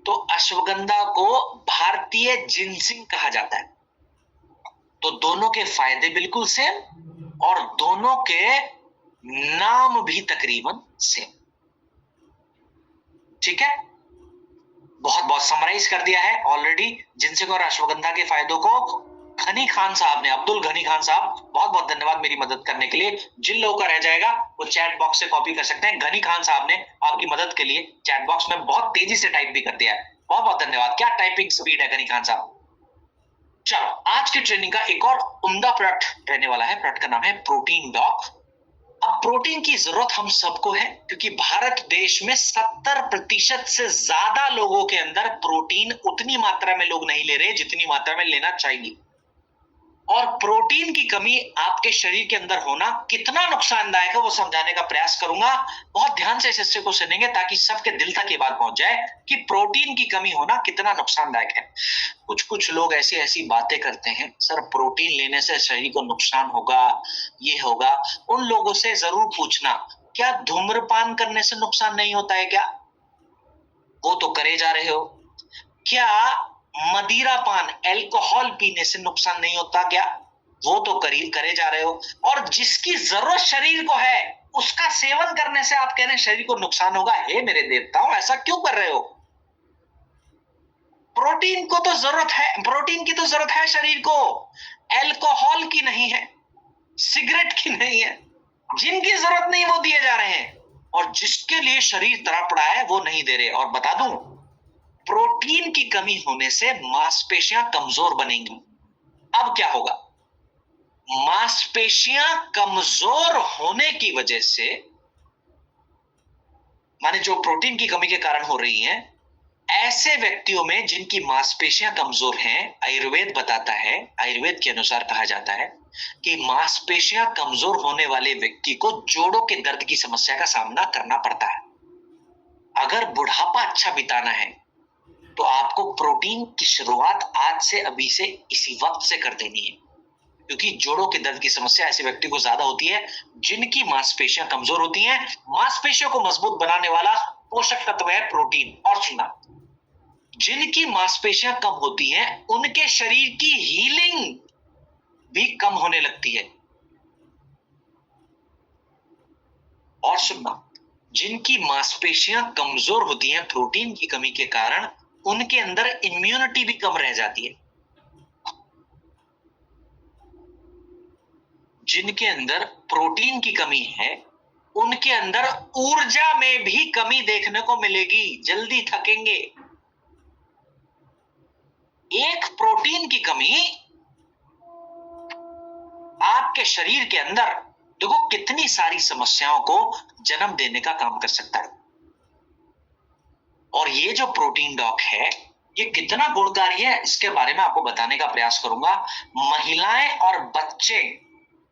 तो अश्वगंधा को भारतीय जिनसिंग कहा जाता है। तो दोनों के फायदे बिल्कुल सेम और दोनों के नाम भी तकरीबन सेम। ठीक है, बहुत बहुत समराइज कर दिया है ऑलरेडी जिनसिंग और अश्वगंधा के फायदों को। घनी खान साहब ने, अब्दुल घनी खान साहब, बहुत बहुत धन्यवाद मेरी मदद करने के लिए। जिन लोगों का रह जाएगा वो चैट बॉक्स से कॉपी कर सकते हैं। घनी खान साहब ने आपकी मदद के लिए चैट बॉक्स में बहुत तेजी से टाइप भी कर दिया है। बहुत बहुत धन्यवाद। क्या टाइपिंग स्पीड है घनी खान साहब। चलो, आज की ट्रेनिंग का एक और उम्दा प्रोडक्ट रहने वाला है। प्रोडक्ट का नाम है प्रोटीन डॉक। अब प्रोटीन की जरूरत हम सबको है क्योंकि भारत देश में 70% से ज्यादा लोगों के अंदर प्रोटीन उतनी मात्रा में लोग नहीं ले रहे जितनी मात्रा में लेना चाहिए। और प्रोटीन की कमी आपके शरीर के अंदर होना कितना नुकसानदायक है वो समझाने का प्रयास करूंगा। बहुत ध्यान से इस हिस्से को सुनेंगे ताकि सबके दिल तक ये बात पहुंच जाए कि प्रोटीन की कमी होना कितना नुकसानदायक है। कुछ लोग ऐसी ऐसी बातें करते हैं, सर प्रोटीन लेने से शरीर को नुकसान होगा, ये होगा। उन लोगों से जरूर पूछना, क्या धूम्रपान करने से नुकसान नहीं होता है क्या? वो तो करे जा रहे हो। क्या मदिरा पान, अल्कोहल पीने से नुकसान नहीं होता क्या? वो तो करे जा रहे हो। और जिसकी जरूरत शरीर को है उसका सेवन करने से आप कह रहे हैं शरीर को नुकसान होगा। हे मेरे देवताओं, ऐसा क्यों कर रहे हो? प्रोटीन को तो जरूरत है, प्रोटीन की तो जरूरत है शरीर को, अल्कोहल की नहीं है, सिगरेट की नहीं है। जिनकी जरूरत नहीं वो दिए जा रहे हैं और जिसके लिए शरीर तड़प रहा है वो नहीं दे रहे। और बता दूं, प्रोटीन की कमी होने से मांसपेशियां कमजोर बनेंगी। अब क्या होगा? मांसपेशियां कमजोर होने की वजह से, माने जो प्रोटीन की कमी के कारण हो रही हैं, ऐसे व्यक्तियों में जिनकी मांसपेशियां कमजोर हैं, आयुर्वेद बताता है, आयुर्वेद के अनुसार कहा जाता है कि मांसपेशियां कमजोर होने वाले व्यक्ति को जोड़ों के दर्द की समस्या का सामना करना पड़ता है। अगर बुढ़ापा अच्छा बिताना है तो आपको प्रोटीन की शुरुआत आज से, अभी से, इसी वक्त से कर देनी है क्योंकि जोड़ों के दर्द की समस्या ऐसे व्यक्ति को ज्यादा होती है जिनकी मांसपेशियां कमजोर होती हैं। मांसपेशियों को मजबूत बनाने वाला पोषक तत्व है प्रोटीन। और सुना, जिनकी मांसपेशियां कम होती हैं उनके शरीर की हीलिंग भी कम होने लगती है। और सुनना, जिनकी मांसपेशियां कमजोर होती हैं प्रोटीन की कमी के कारण, उनके अंदर इम्यूनिटी भी कम रह जाती है। जिनके अंदर प्रोटीन की कमी है उनके अंदर ऊर्जा में भी कमी देखने को मिलेगी, जल्दी थकेंगे। एक प्रोटीन की कमी आपके शरीर के अंदर देखो कितनी सारी समस्याओं को जन्म देने का काम कर सकता है। और ये जो प्रोटीन डॉक है ये कितना गुणकारी है इसके बारे में आपको बताने का प्रयास करूंगा। महिलाएं और बच्चे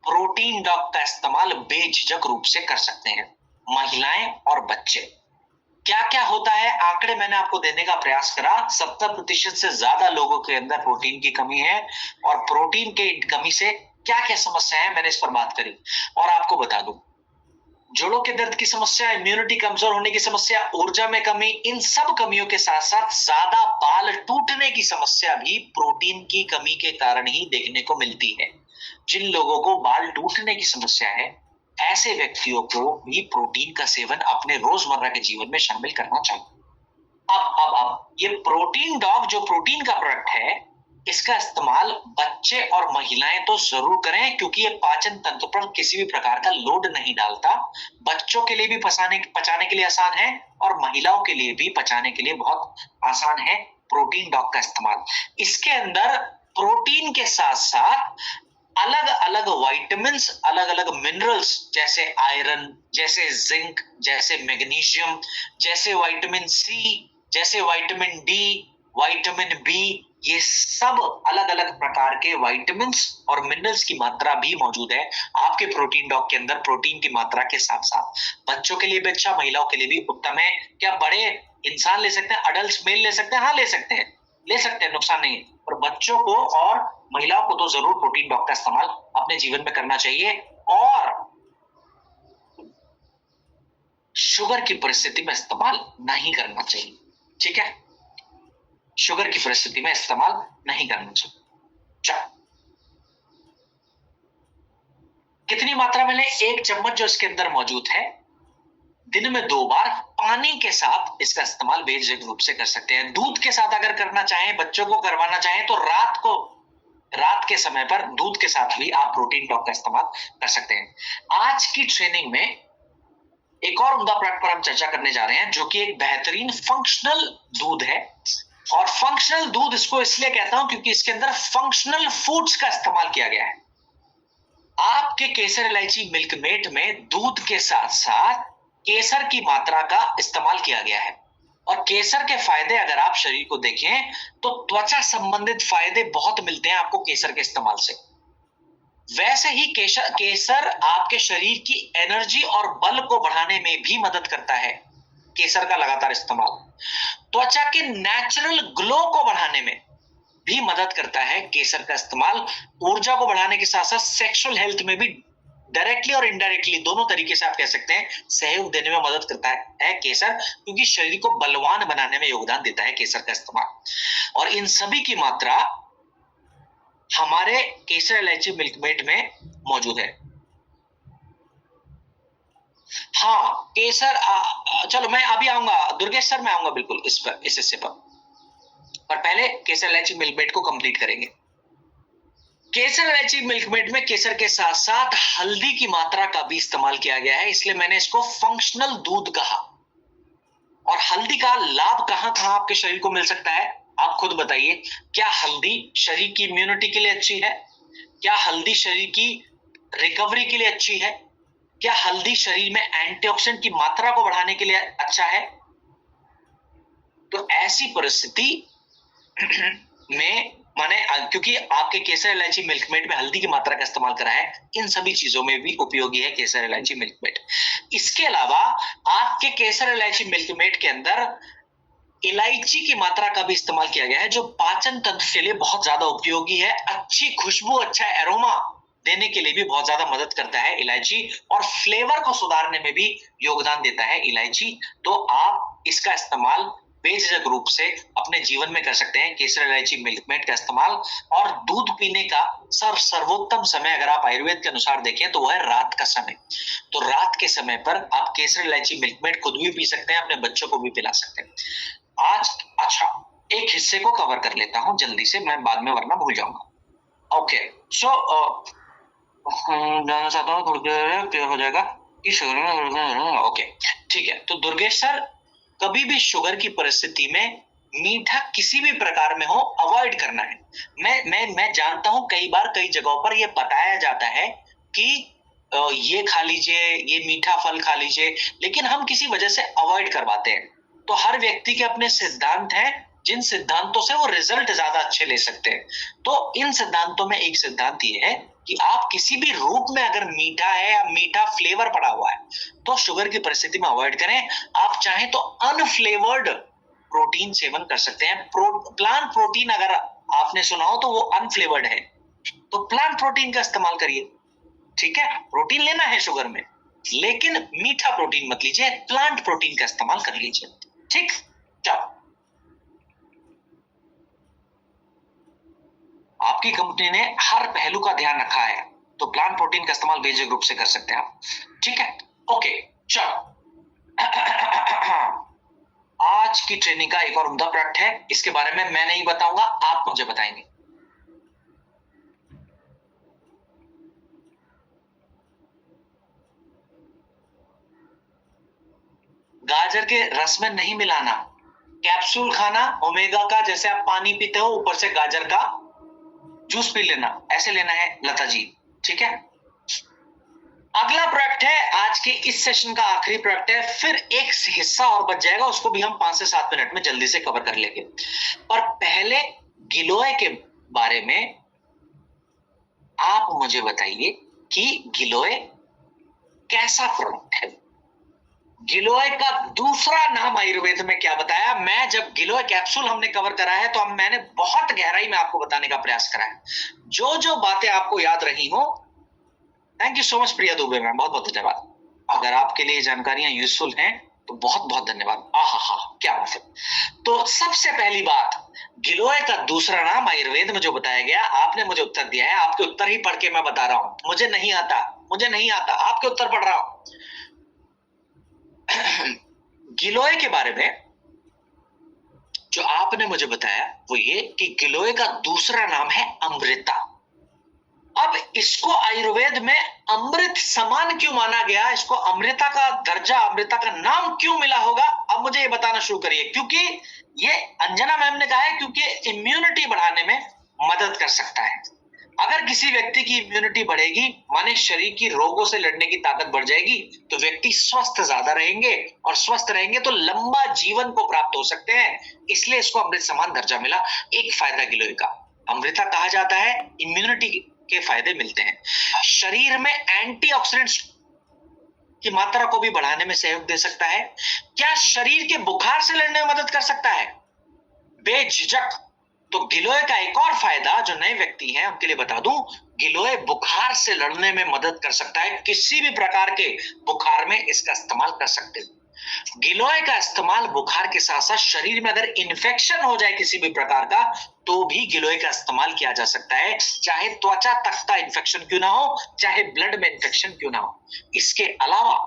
प्रोटीन डॉक का इस्तेमाल बेझिझक रूप से कर सकते हैं। महिलाएं और बच्चे क्या क्या होता है, आंकड़े मैंने आपको देने का प्रयास करा। 70% से ज्यादा लोगों के अंदर प्रोटीन की कमी है, और प्रोटीन की कमी से क्या क्या समस्या है मैंने इस पर बात करी। और आपको बता दूं, जोड़ों के दर्द की समस्या, इम्यूनिटी कमजोर होने की समस्या, ऊर्जा में कमी, इन सब कमियों के साथ साथ ज्यादा बाल टूटने की समस्या भी प्रोटीन की कमी के कारण ही देखने को मिलती है। जिन लोगों को बाल टूटने की समस्या है, ऐसे व्यक्तियों को भी प्रोटीन का सेवन अपने रोजमर्रा के जीवन में शामिल करना चाहिए। अब ये प्रोटीन डॉग जो प्रोटीन का प्रोडक्ट है, इसका इस्तेमाल बच्चे और महिलाएं तो जरूर करें, क्योंकि ये पाचन तंत्र पर किसी भी प्रकार का लोड नहीं डालता। बच्चों के लिए भी पचाने के लिए आसान है, और महिलाओं के लिए भी पचाने के लिए बहुत आसान है प्रोटीन डॉग का इस्तेमाल। इसके अंदर प्रोटीन के साथ साथ अलग अलग वाइटामिन्स, अलग अलग मिनरल्स, जैसे आयरन, जैसे जिंक, जैसे मैग्नीशियम, जैसे विटामिन सी, जैसे विटामिन डी, विटामिन बी, ये सब अलग अलग प्रकार के विटामिन्स और मिनरल्स की मात्रा भी मौजूद है आपके प्रोटीन डॉग के अंदर। प्रोटीन की मात्रा के साथ साथ बच्चों के लिए भी अच्छा, महिलाओं के लिए भी उत्तम है। क्या बड़े इंसान ले सकते हैं, अडल्ट मेल ले सकते हैं? हाँ, ले सकते हैं, नुकसान नहीं है। पर बच्चों को और महिलाओं को तो जरूर प्रोटीन डॉग का इस्तेमाल अपने जीवन में करना चाहिए। और शुगर की परिस्थिति में इस्तेमाल नहीं करना चाहिए, ठीक है? शुगर की परिस्थिति में इस्तेमाल नहीं करना चाहिए। चलो, कितनी मात्रा में लें? 1 चम्मच जो इसके अंदर मौजूद है, दिन में 2 बार पानी के साथ इसका इस्तेमाल बेझिझक रूप से कर सकते हैं। दूध के साथ अगर करना चाहें, बच्चों को करवाना चाहें, तो रात के समय पर दूध के साथ भी आप प्रोटीन डॉग का इस्तेमाल कर सकते हैं। आज की ट्रेनिंग में एक और उम्दा प्रोडक्ट पर हम चर्चा करने जा रहे हैं, जो कि एक बेहतरीन फंक्शनल दूध है। और फंक्शनल दूध इसको इसलिए कहता हूं क्योंकि इसके अंदर फंक्शनल फूड्स का इस्तेमाल किया गया है। आपके केसर इलायची मिल्कमेट में दूध के साथ साथ केसर की मात्रा का इस्तेमाल किया गया है। और केसर के फायदे अगर आप शरीर को देखें, तो त्वचा संबंधित फायदे बहुत मिलते हैं आपको केसर के इस्तेमाल से। वैसे ही केसर आपके शरीर की एनर्जी और बल को बढ़ाने में भी मदद करता है। केसर का लगातार इस्तेमाल त्वचा के नेचुरल ग्लो को बढ़ाने में भी मदद करता है। केसर का इस्तेमाल ऊर्जा को बढ़ाने के साथ साथ सेक्सुअल हेल्थ में भी डायरेक्टली और इनडायरेक्टली, दोनों तरीके से आप कह सकते हैं, सहयोग देने में मदद करता है केसर, क्योंकि शरीर को बलवान बनाने में योगदान देता है केसर का इस्तेमाल। और इन सभी की मात्रा हमारे केसर इलायची मिल्कमेट में मौजूद है। हाँ, केसर चलो मैं अभी आऊंगा दुर्गेश सर, मैं आऊंगा बिल्कुल इस हिस्से पर पहले केसर इलायची मिल्कमेट को कंप्लीट करेंगे। केसर इलायची मिल्कमेट में केसर के साथ साथ हल्दी की मात्रा का भी इस्तेमाल किया गया है, इसलिए मैंने इसको फंक्शनल दूध कहा। और हल्दी का लाभ कहां कहां आपके शरीर को मिल सकता है, आप खुद बताइए। क्या हल्दी शरीर की इम्यूनिटी के लिए अच्छी है? क्या हल्दी शरीर की रिकवरी के लिए अच्छी है? क्या हल्दी शरीर में एंटीऑक्सीडेंट की मात्रा को बढ़ाने के लिए अच्छा है? तो ऐसी परिस्थिति में माने, क्योंकि आपके केसर इलायची मिल्कमेट में हल्दी की मात्रा का इस्तेमाल करा है, इन सभी चीजों में भी उपयोगी है केसर इलायची मिल्कमेट। इसके अलावा आपके केसर इलायची मिल्कमेट के अंदर इलायची की मात्रा का भी इस्तेमाल किया गया है, जो पाचन तंत्र के लिए बहुत ज्यादा उपयोगी है। अच्छी खुशबू, अच्छा एरोमा देने के लिए भी बहुत ज्यादा मदद करता है इलायची, और फ्लेवर को सुधारने में भी योगदान देता है इलायची। तो आप इसका इस्तेमाल बेझिझक रूप से अपने जीवन में कर सकते हैं, केसर इलायची मिल्कमेट का इस्तेमाल। और दूध पीने का सर्वोत्तम समय अगर आप आयुर्वेद के अनुसार देखें तो वह है रात का समय। तो रात के समय पर आप केसर इलायची मिल्कमेट खुद भी पी सकते हैं, अपने बच्चों को भी पिला सकते हैं। आज अच्छा, एक हिस्से को कवर कर लेता हूं जल्दी से, मैं बाद में वरना भूल जाऊंगा। ओके, सो जानना चाहता हूँ थोड़ी देर क्या हो जाएगा कि शुगर। ओके, ठीक है। तो दुर्गेश सर, कभी भी शुगर की परिस्थिति में मीठा किसी भी प्रकार में हो अवॉइड करना है। मैं जानता हूं कई बार कई जगहों पर यह बताया जाता है कि ये खा लीजिए, ये मीठा फल खा लीजिए, लेकिन हम किसी वजह से अवॉइड करवाते हैं। तो हर व्यक्ति के अपने सिद्धांत हैं, जिन सिद्धांतों से वो रिजल्ट ज्यादा अच्छे ले सकते हैं। तो इन सिद्धांतों में एक सिद्धांत ये है कि आप किसी भी रूप में अगर मीठा है या मीठा फ्लेवर पड़ा हुआ है तो शुगर की परिस्थिति में अवॉइड करें। आप चाहें तो अनफ्लेवर्ड प्रोटीन सेवन कर सकते हैं। प्लांट प्रोटीन अगर आपने सुना हो तो वो अनफ्लेवर्ड है, तो प्लांट प्रोटीन का इस्तेमाल करिए। ठीक है, प्रोटीन लेना है शुगर में, लेकिन मीठा प्रोटीन मत लीजिए, प्लांट प्रोटीन का इस्तेमाल कर लीजिए। ठीक, चलो, आपकी कंपनी ने हर पहलू का ध्यान रखा है, तो प्लांट प्रोटीन का इस्तेमाल बेसिक रूप से कर सकते हैं आप। ठीक है, ओके, चलो। आज की ट्रेनिंग का एक और उम्दा प्रोडक्ट है, इसके बारे में मैं नहीं बताऊंगा, आप मुझे बताएंगे। गाजर के रस में नहीं मिलाना, कैप्सूल खाना ओमेगा का, जैसे आप पानी पीते हो ऊपर से गाजर का जूस पी लेना, ऐसे लेना है लता जी। ठीक है, अगला प्रोडक्ट है आज के इस सेशन का आखिरी प्रोडक्ट है, फिर एक हिस्सा और बच जाएगा, उसको भी हम 5 से 7 मिनट में जल्दी से कवर कर लेंगे। पर पहले गिलोय के बारे में आप मुझे बताइए कि गिलोय कैसा प्रोडक्ट है। गिलोय का दूसरा नाम आयुर्वेद में क्या बताया? मैं जब गिलोय कैप्सूल हमने कवर करा है तो मैंने बहुत गहराई में आपको बताने का प्रयास करा है। जो जो बातें आपको याद रही हो, thank you so much Priya Dubey ma'am, बहुत बहुत धन्यवाद। अगर आपके लिए जानकारियां यूजफुल हैं तो बहुत बहुत धन्यवाद। आहा, क्या बात है। तो सबसे पहली बात, गिलोय का दूसरा नाम आयुर्वेद में जो बताया गया, आपने मुझे उत्तर दिया है, आपके उत्तर ही पढ़ के मैं बता रहा हूं। मुझे नहीं आता, आपके उत्तर पढ़ रहा हूं। गिलोय के बारे में जो आपने मुझे बताया वो ये कि गिलोय का दूसरा नाम है अमृता। अब इसको आयुर्वेद में अमृत समान क्यों माना गया, इसको अमृता का दर्जा, अमृता का नाम क्यों मिला होगा, अब मुझे ये बताना शुरू करिए। क्योंकि ये अंजना मैम ने कहा है क्योंकि इम्यूनिटी बढ़ाने में मदद कर सकता है। अगर किसी व्यक्ति की इम्यूनिटी बढ़ेगी माने शरीर की रोगों से लड़ने की ताकत बढ़ जाएगी, तो व्यक्ति स्वस्थ ज्यादा रहेंगे, और स्वस्थ रहेंगे तो लंबा जीवन को प्राप्त हो सकते हैं। इसलिए इसको अमृत समान दर्जा मिला। एक फायदा गिलोय का, अमृता कहा जाता है, इम्यूनिटी के फायदे मिलते हैं। शरीर में एंटीऑक्सीडेंट्स की मात्रा को भी बढ़ाने में सहयोग दे सकता है। क्या शरीर के बुखार से लड़ने में मदद कर सकता है? बेझिझक। तो गिलोय का एक और फायदा जो नए व्यक्ति हैं उनके लिए बता दूं, गिलोय बुखार से लड़ने में मदद कर सकता है। किसी भी प्रकार के बुखार में इसका इस्तेमाल कर सकते हैं। गिलोय का इस्तेमाल बुखार के साथ साथ शरीर में अगर इन्फेक्शन हो जाए किसी भी प्रकार का, तो भी गिलोय का इस्तेमाल किया जा सकता है, चाहे त्वचा तक का इन्फेक्शन क्यों ना हो, चाहे ब्लड में इन्फेक्शन क्यों ना हो। इसके अलावा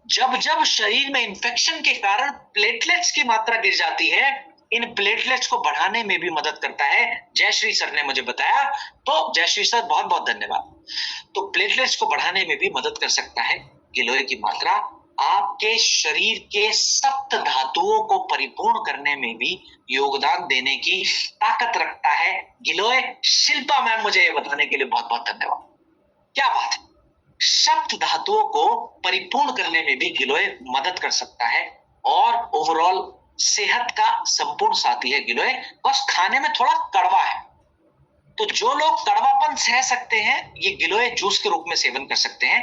जब जब शरीर में इन्फेक्शन के कारण प्लेटलेट्स की मात्रा गिर जाती है, इन प्लेटलेट्स को बढ़ाने में भी मदद करता है। जयश्री सर ने मुझे बताया, तो जयश्री सर बहुत बहुत धन्यवाद। तो प्लेटलेट्स को बढ़ाने में भी मदद कर सकता है गिलोय की मात्रा। आपके शरीर के सप्त धातुओं को परिपूर्ण करने में भी योगदान देने की ताकत रखता है गिलोय। शिल्पा मैम मुझे ये बताने के लिए बहुत बहुत धन्यवाद। क्या बात है, सप्त धातुओं को परिपूर्ण करने में भी गिलोय मदद कर सकता है, और ओवरऑल सेहत का संपूर्ण साथी है गिलोय। बस खाने में थोड़ा कड़वा है, तो जो लोग कड़वापन सह सकते हैं ये गिलोय जूस के रूप में सेवन कर सकते हैं।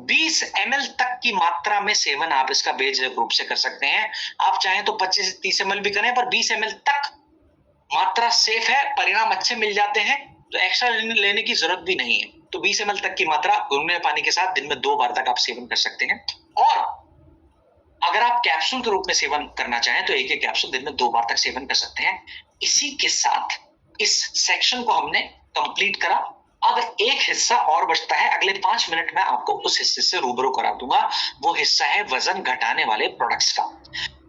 20 ml तक की मात्रा में सेवन आप इसका बेझिझक रूप से कर सकते हैं। आप चाहें तो 25 से 30 ml भी करें, पर 20 ml तक मात्रा सेफ है, परिणाम अच्छे मिल जाते हैं, तो एक्स्ट्रा लेने की जरूरत भी नहीं है। तो 20 ml तक की मात्रा गुनगुने पानी के साथ दिन में 2 बार तक आप सेवन कर सकते हैं। और अगर आप कैप्सूल के रूप में सेवन करना चाहें तो एक कैप्सूल दिन में 2 बार तक सेवन कर सकते हैं। इसी के साथ इस सेक्शन को हमने कंप्लीट करा। अब एक हिस्सा और बचता है, अगले 5 मिनट में आपको उस हिस्से से रूबरू करा दूंगा। वो हिस्सा है वजन घटाने वाले प्रोडक्ट्स का।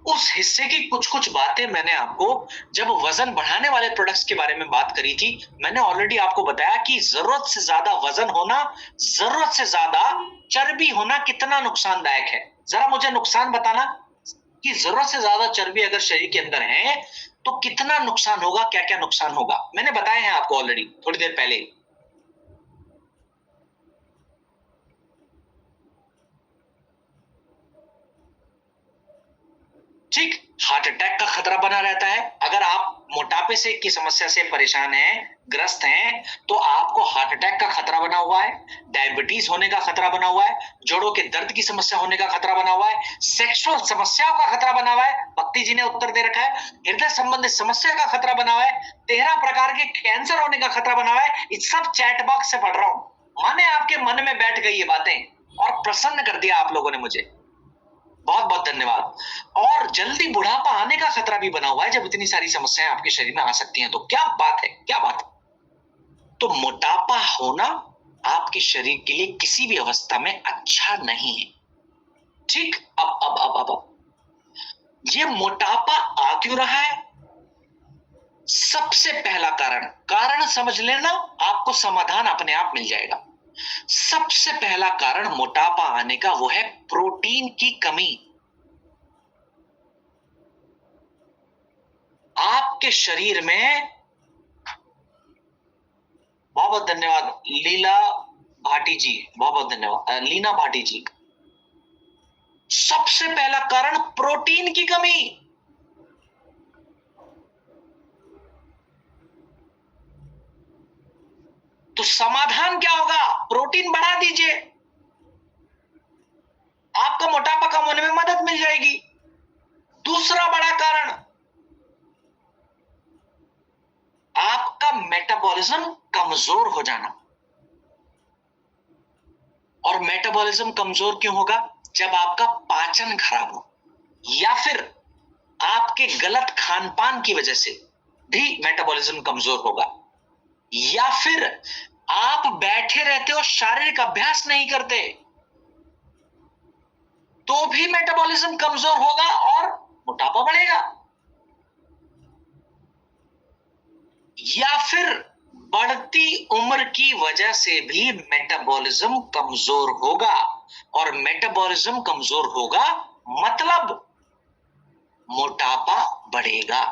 उस हिस्से की कुछ कुछ बातें मैंने आपको जब वजन बढ़ाने वाले प्रोडक्ट्स के बारे में बात करी थी, मैंने ऑलरेडी आपको बताया कि जरूरत से ज्यादा वजन होना, जरूरत से ज्यादा चर्बी होना कितना नुकसानदायक है। जरा मुझे नुकसान बताना कि जरूरत से ज्यादा चर्बी अगर शरीर के अंदर है तो कितना नुकसान होगा, क्या क्या नुकसान होगा, मैंने बताए हैं आपको ऑलरेडी थोड़ी देर पहले। ठीक, हार्ट अटैक का खतरा बना रहता है। अगर आप मोटापे से की समस्या से परेशान हैं, ग्रस्त हैं, तो आपको हार्ट अटैक का खतरा बना हुआ है, डायबिटीज होने का खतरा बना हुआ है, जोड़ों के दर्द की समस्या होने का खतरा बना हुआ है, सेक्सुअल समस्याओं का खतरा बना हुआ है। भक्ति जी ने उत्तर दे रखा है। हृदय संबंधित समस्या का खतरा बना हुआ है, 13 प्रकार के कैंसर होने का खतरा बना हुआ है। ये सब चैट बॉक्स से पढ़ रहा हूं। माने आपके मन में बैठ गई ये बातें और प्रसन्न कर दिया आप लोगों ने मुझे, बहुत बहुत धन्यवाद। और जल्दी बुढ़ापा आने का खतरा भी बना हुआ है जब इतनी सारी समस्याएं आपके शरीर में आ सकती हैं। तो क्या बात है, क्या बात है। तो मोटापा होना आपके शरीर के लिए किसी भी अवस्था में अच्छा नहीं है। ठीक, अब ये मोटापा आ क्यों रहा है? सबसे पहला कारण समझ लेना, आपको समाधान अपने आप मिल जाएगा। सबसे पहला कारण मोटापा आने का वो है प्रोटीन की कमी। आपके शरीर में, बहुत बहुत धन्यवाद लीला भाटी जी, बहुत बहुत धन्यवाद लीना भाटी जी। सबसे पहला कारण प्रोटीन की कमी। तो समाधान क्या होगा? प्रोटीन बढ़ा दीजिए, आपका मोटापा कम होने में मदद मिल जाएगी। दूसरा बड़ा कारण, आपका मेटाबॉलिज्म कमजोर हो जाना। और मेटाबॉलिज्म कमजोर क्यों होगा? जब आपका पाचन खराब हो, या फिर आपके गलत खान पान की वजह से भी मेटाबॉलिज्म कमजोर होगा, या फिर आप बैठे रहते हो, शारीरिक अभ्यास नहीं करते, तो भी मेटाबॉलिज्म कमजोर होगा और मोटापा बढ़ेगा। या फिर बढ़ती उम्र की वजह से भी मेटाबॉलिज्म कमजोर होगा, और मेटाबॉलिज्म कमजोर होगा मतलब मोटापा बढ़ेगा।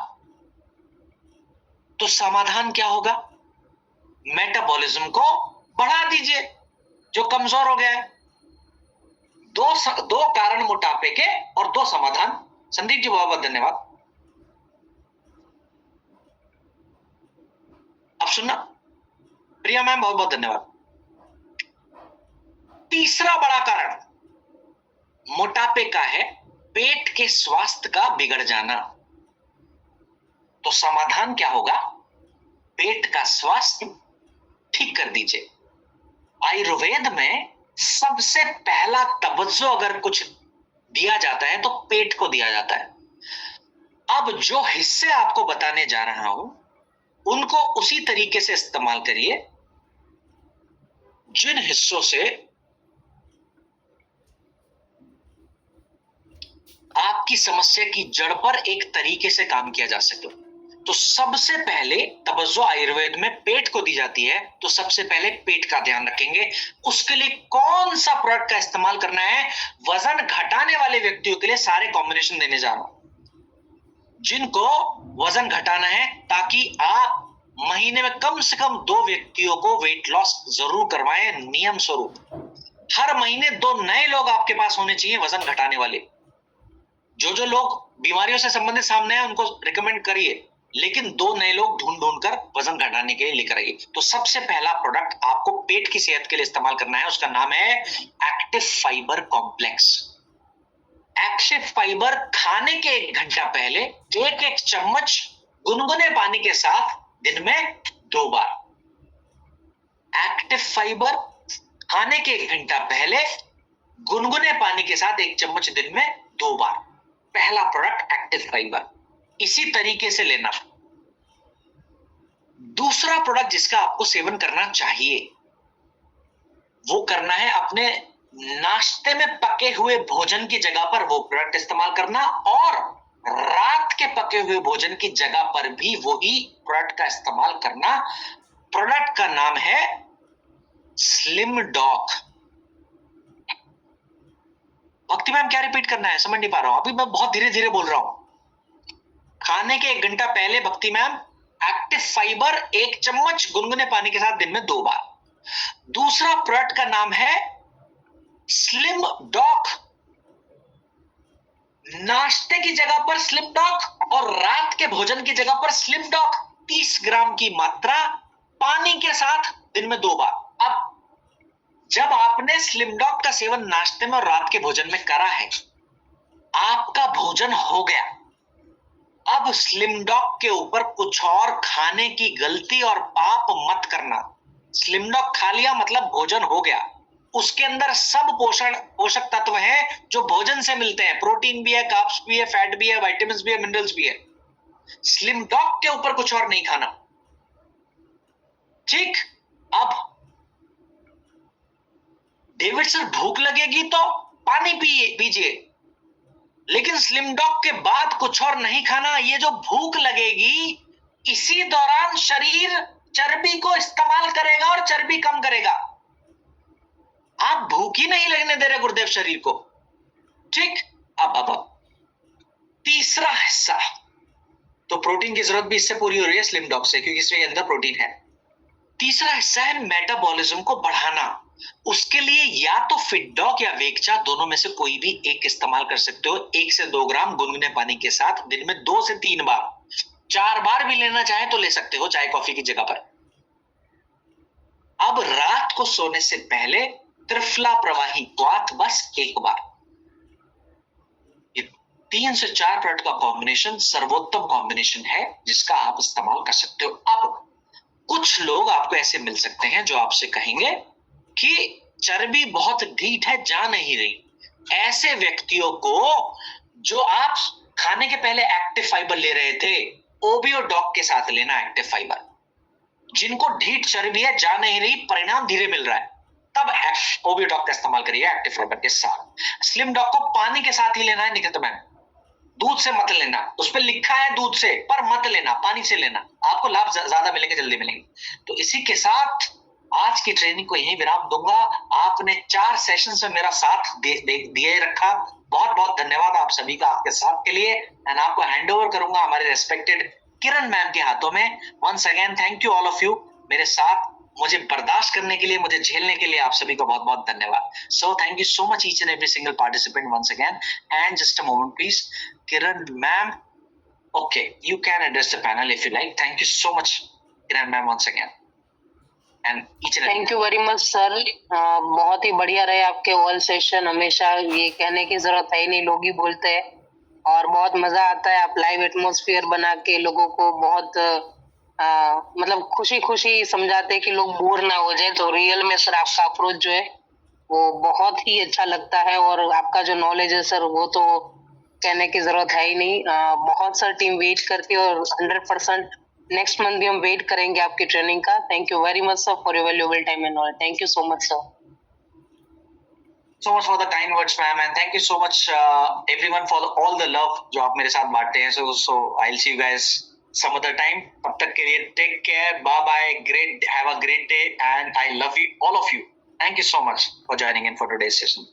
तो समाधान क्या होगा? मेटाबॉलिज्म को बढ़ा दीजिए जो कमजोर हो गया है। दो कारण मोटापे के और दो समाधान। संदीप जी बहुत बहुत धन्यवाद। अब सुनना, प्रिया मैम बहुत बहुत धन्यवाद। तीसरा बड़ा कारण मोटापे का है पेट के स्वास्थ्य का बिगड़ जाना। तो समाधान क्या होगा? पेट का स्वास्थ्य ठीक कर दीजिए। आयुर्वेद में सबसे पहला तवज्जो अगर कुछ दिया जाता है तो पेट को दिया जाता है। अब जो हिस्से आपको बताने जा रहा हूं उनको उसी तरीके से इस्तेमाल करिए जिन हिस्सों से आपकी समस्या की जड़ पर एक तरीके से काम किया जा सके। तो सबसे पहले तवज्जो आयुर्वेद में पेट को दी जाती है, तो सबसे पहले पेट का ध्यान रखेंगे। उसके लिए कौन सा प्रोडक्ट का इस्तेमाल करना है? वजन घटाने वाले व्यक्तियों के लिए सारे कॉम्बिनेशन देने जा रहा हूं, जिनको वजन घटाना है, ताकि आप महीने में कम से कम 2 व्यक्तियों को वेट लॉस जरूर करवाएं नियम स्वरूप। हर महीने 2 नए लोग आपके पास होने चाहिए वजन घटाने वाले। जो लोग बीमारियों से संबंधित सामने हैं उनको रिकमेंड करिए, लेकिन 2 नए लोग ढूंढ कर वजन घटाने के लिए लेकर आइए। तो सबसे पहला प्रोडक्ट आपको पेट की सेहत के लिए इस्तेमाल करना है, उसका नाम है active fibre complex. Active fibre खाने के 1 घंटा पहले 1 चम्मच गुनगुने पानी के साथ दिन में 2 बार। एक्टिव फाइबर खाने के 1 घंटा पहले गुनगुने पानी के साथ 1 चम्मच दिन में 2 बार। पहला प्रोडक्ट एक्टिव फाइबर, इसी तरीके से लेना। दूसरा प्रोडक्ट जिसका आपको सेवन करना चाहिए वो करना है अपने नाश्ते में पके हुए भोजन की जगह पर वो प्रोडक्ट इस्तेमाल करना, और रात के पके हुए भोजन की जगह पर भी वही प्रोडक्ट का इस्तेमाल करना। प्रोडक्ट का नाम है स्लिम डॉक। भक्ति मैम क्या रिपीट करना है? समझ नहीं पा रहा हूं, अभी मैं बहुत धीरे धीरे बोल रहा हूं। खाने के 1 घंटा पहले भक्ति मैम एक्टिव फाइबर 1 चम्मच गुनगुने पानी के साथ दिन में 2 बार। दूसरा प्रोडक्ट का नाम है स्लिम डॉक। नाश्ते की जगह पर स्लिम डॉग और रात के भोजन की जगह पर स्लिम डॉग 30 ग्राम की मात्रा पानी के साथ दिन में 2 बार। अब जब आपने स्लिम डॉग का सेवन नाश्ते में और रात के भोजन में करा है, आपका भोजन हो गया। अब स्लिम डॉग के ऊपर कुछ और खाने की गलती और पाप मत करना। स्लिम डॉग खा लिया मतलब भोजन हो गया। उसके अंदर सब पोषक तत्व हैं जो भोजन से मिलते हैं। प्रोटीन भी है, कार्ब्स भी है, फैट भी है, विटामिन्स भी है, मिनरल्स भी है। स्लिम डॉग के ऊपर कुछ और नहीं खाना। ठीक। अब डेविड सर, भूख लगेगी तो पानी पीजिए, लेकिन स्लिम डॉग के बाद कुछ और नहीं खाना। ये जो भूख लगेगी, इसी दौरान शरीर चर्बी को इस्तेमाल करेगा और चर्बी कम करेगा। आप भूख ही नहीं लगने दे रहे गुरुदेव शरीर को। ठीक। अब तीसरा हिस्सा, तो प्रोटीन की जरूरत भी इससे पूरी हो रही है स्लिम डॉग से, क्योंकि इसके अंदर प्रोटीन है। तीसरा हिस्सा है मेटाबॉलिज्म को बढ़ाना। उसके लिए या तो फिट डॉग या वेगचा, दोनों में से कोई भी एक इस्तेमाल कर सकते हो। 1 से 2 ग्राम गुनगुने पानी के साथ दिन में 2 से 3 बार, 4 बार भी लेना चाहे तो ले सकते हो, चाय कॉफी की जगह पर। अब रात को सोने से पहले त्रिफला प्रवाही क्वाथ बस 1 बार। ये 3 से 4 प्रोडक्ट का कॉम्बिनेशन सर्वोत्तम कॉम्बिनेशन है, जिसका आप इस्तेमाल कर सकते हो। अब कुछ लोग आपको ऐसे मिल सकते हैं जो आपसे कहेंगे कि चर्बी बहुत ढीठ है, जा नहीं रही। ऐसे व्यक्तियों को, जो आप खाने के पहले एक्टिव फाइबर ले रहे थे, ओबियो डॉग के साथ लेना एक्टिव फाइबर। जिनको ढीठ चर्बी है, जा नहीं रही, परिणाम धीरे मिल रहा है, तब ओबियो डॉग का इस्तेमाल करिए एक्टिव फाइबर के साथ। स्लिम डॉग को पानी के साथ ही लेना है निखिल मैम, दूध से मत लेना। उस पर लिखा है दूध से, पर मत लेना, पानी से लेना। आपको लाभ ज्यादा मिलेंगे, जल्दी मिलेंगे। तो इसी के साथ आज की ट्रेनिंग को यहीं विराम दूंगा। आपने 4 सेशन में मेरा साथ दिए रखा, बहुत बहुत धन्यवाद आप सभी का, आपके साथ के लिए। एंड आपको हैंड ओवर करूंगा हमारे रेस्पेक्टेड किरण मैम के हाथों में। Once again thank you all of you, मेरे साथ मुझे बर्दाश्त करने के लिए, मुझे झेलने के लिए आप सभी को बहुत बहुत धन्यवाद। So thank you so much each and every single participant once again. And just a moment please, Kiran ma'am, okay, you can address the panel if you like. Thank you so much, Kiran ma'am, once again. And each and thank you very much sir. बहुत ही बढ़िया रहे आपके all session. हमेशा ये कहने की जरूरत है ही नहीं, लोग ही बोलते हैं, और बहुत मजा आता है। आप लाइव एटमॉस्फेयर बना के लोगों को बहुत मतलब खुशी खुशी समझाते हैं कि लोग बोर ना हो जाए। तो रियल में सर आपका अप्रोच जो है वो बहुत ही अच्छा लगता है, और आपका जो नॉलेज है सर वो तो कहने की जरूरत है ही नहीं। बहुत सर टीम वेट करती है, और 100% नेक्स्ट मंथ भी हम वेट करेंगे आपकी ट्रेनिंग का। Thank you very much sir for your valuable time and all. Thank you so much sir. so much for the kind words, ma'am, and thank you so much everyone for all the love जो आप मेरे साथ बांटते हैं। So I'll see you guys some other time. तब तक के लिए take care, bye bye, great, have a great day, and I love you, all of you. Thank you so much for joining in for today's session.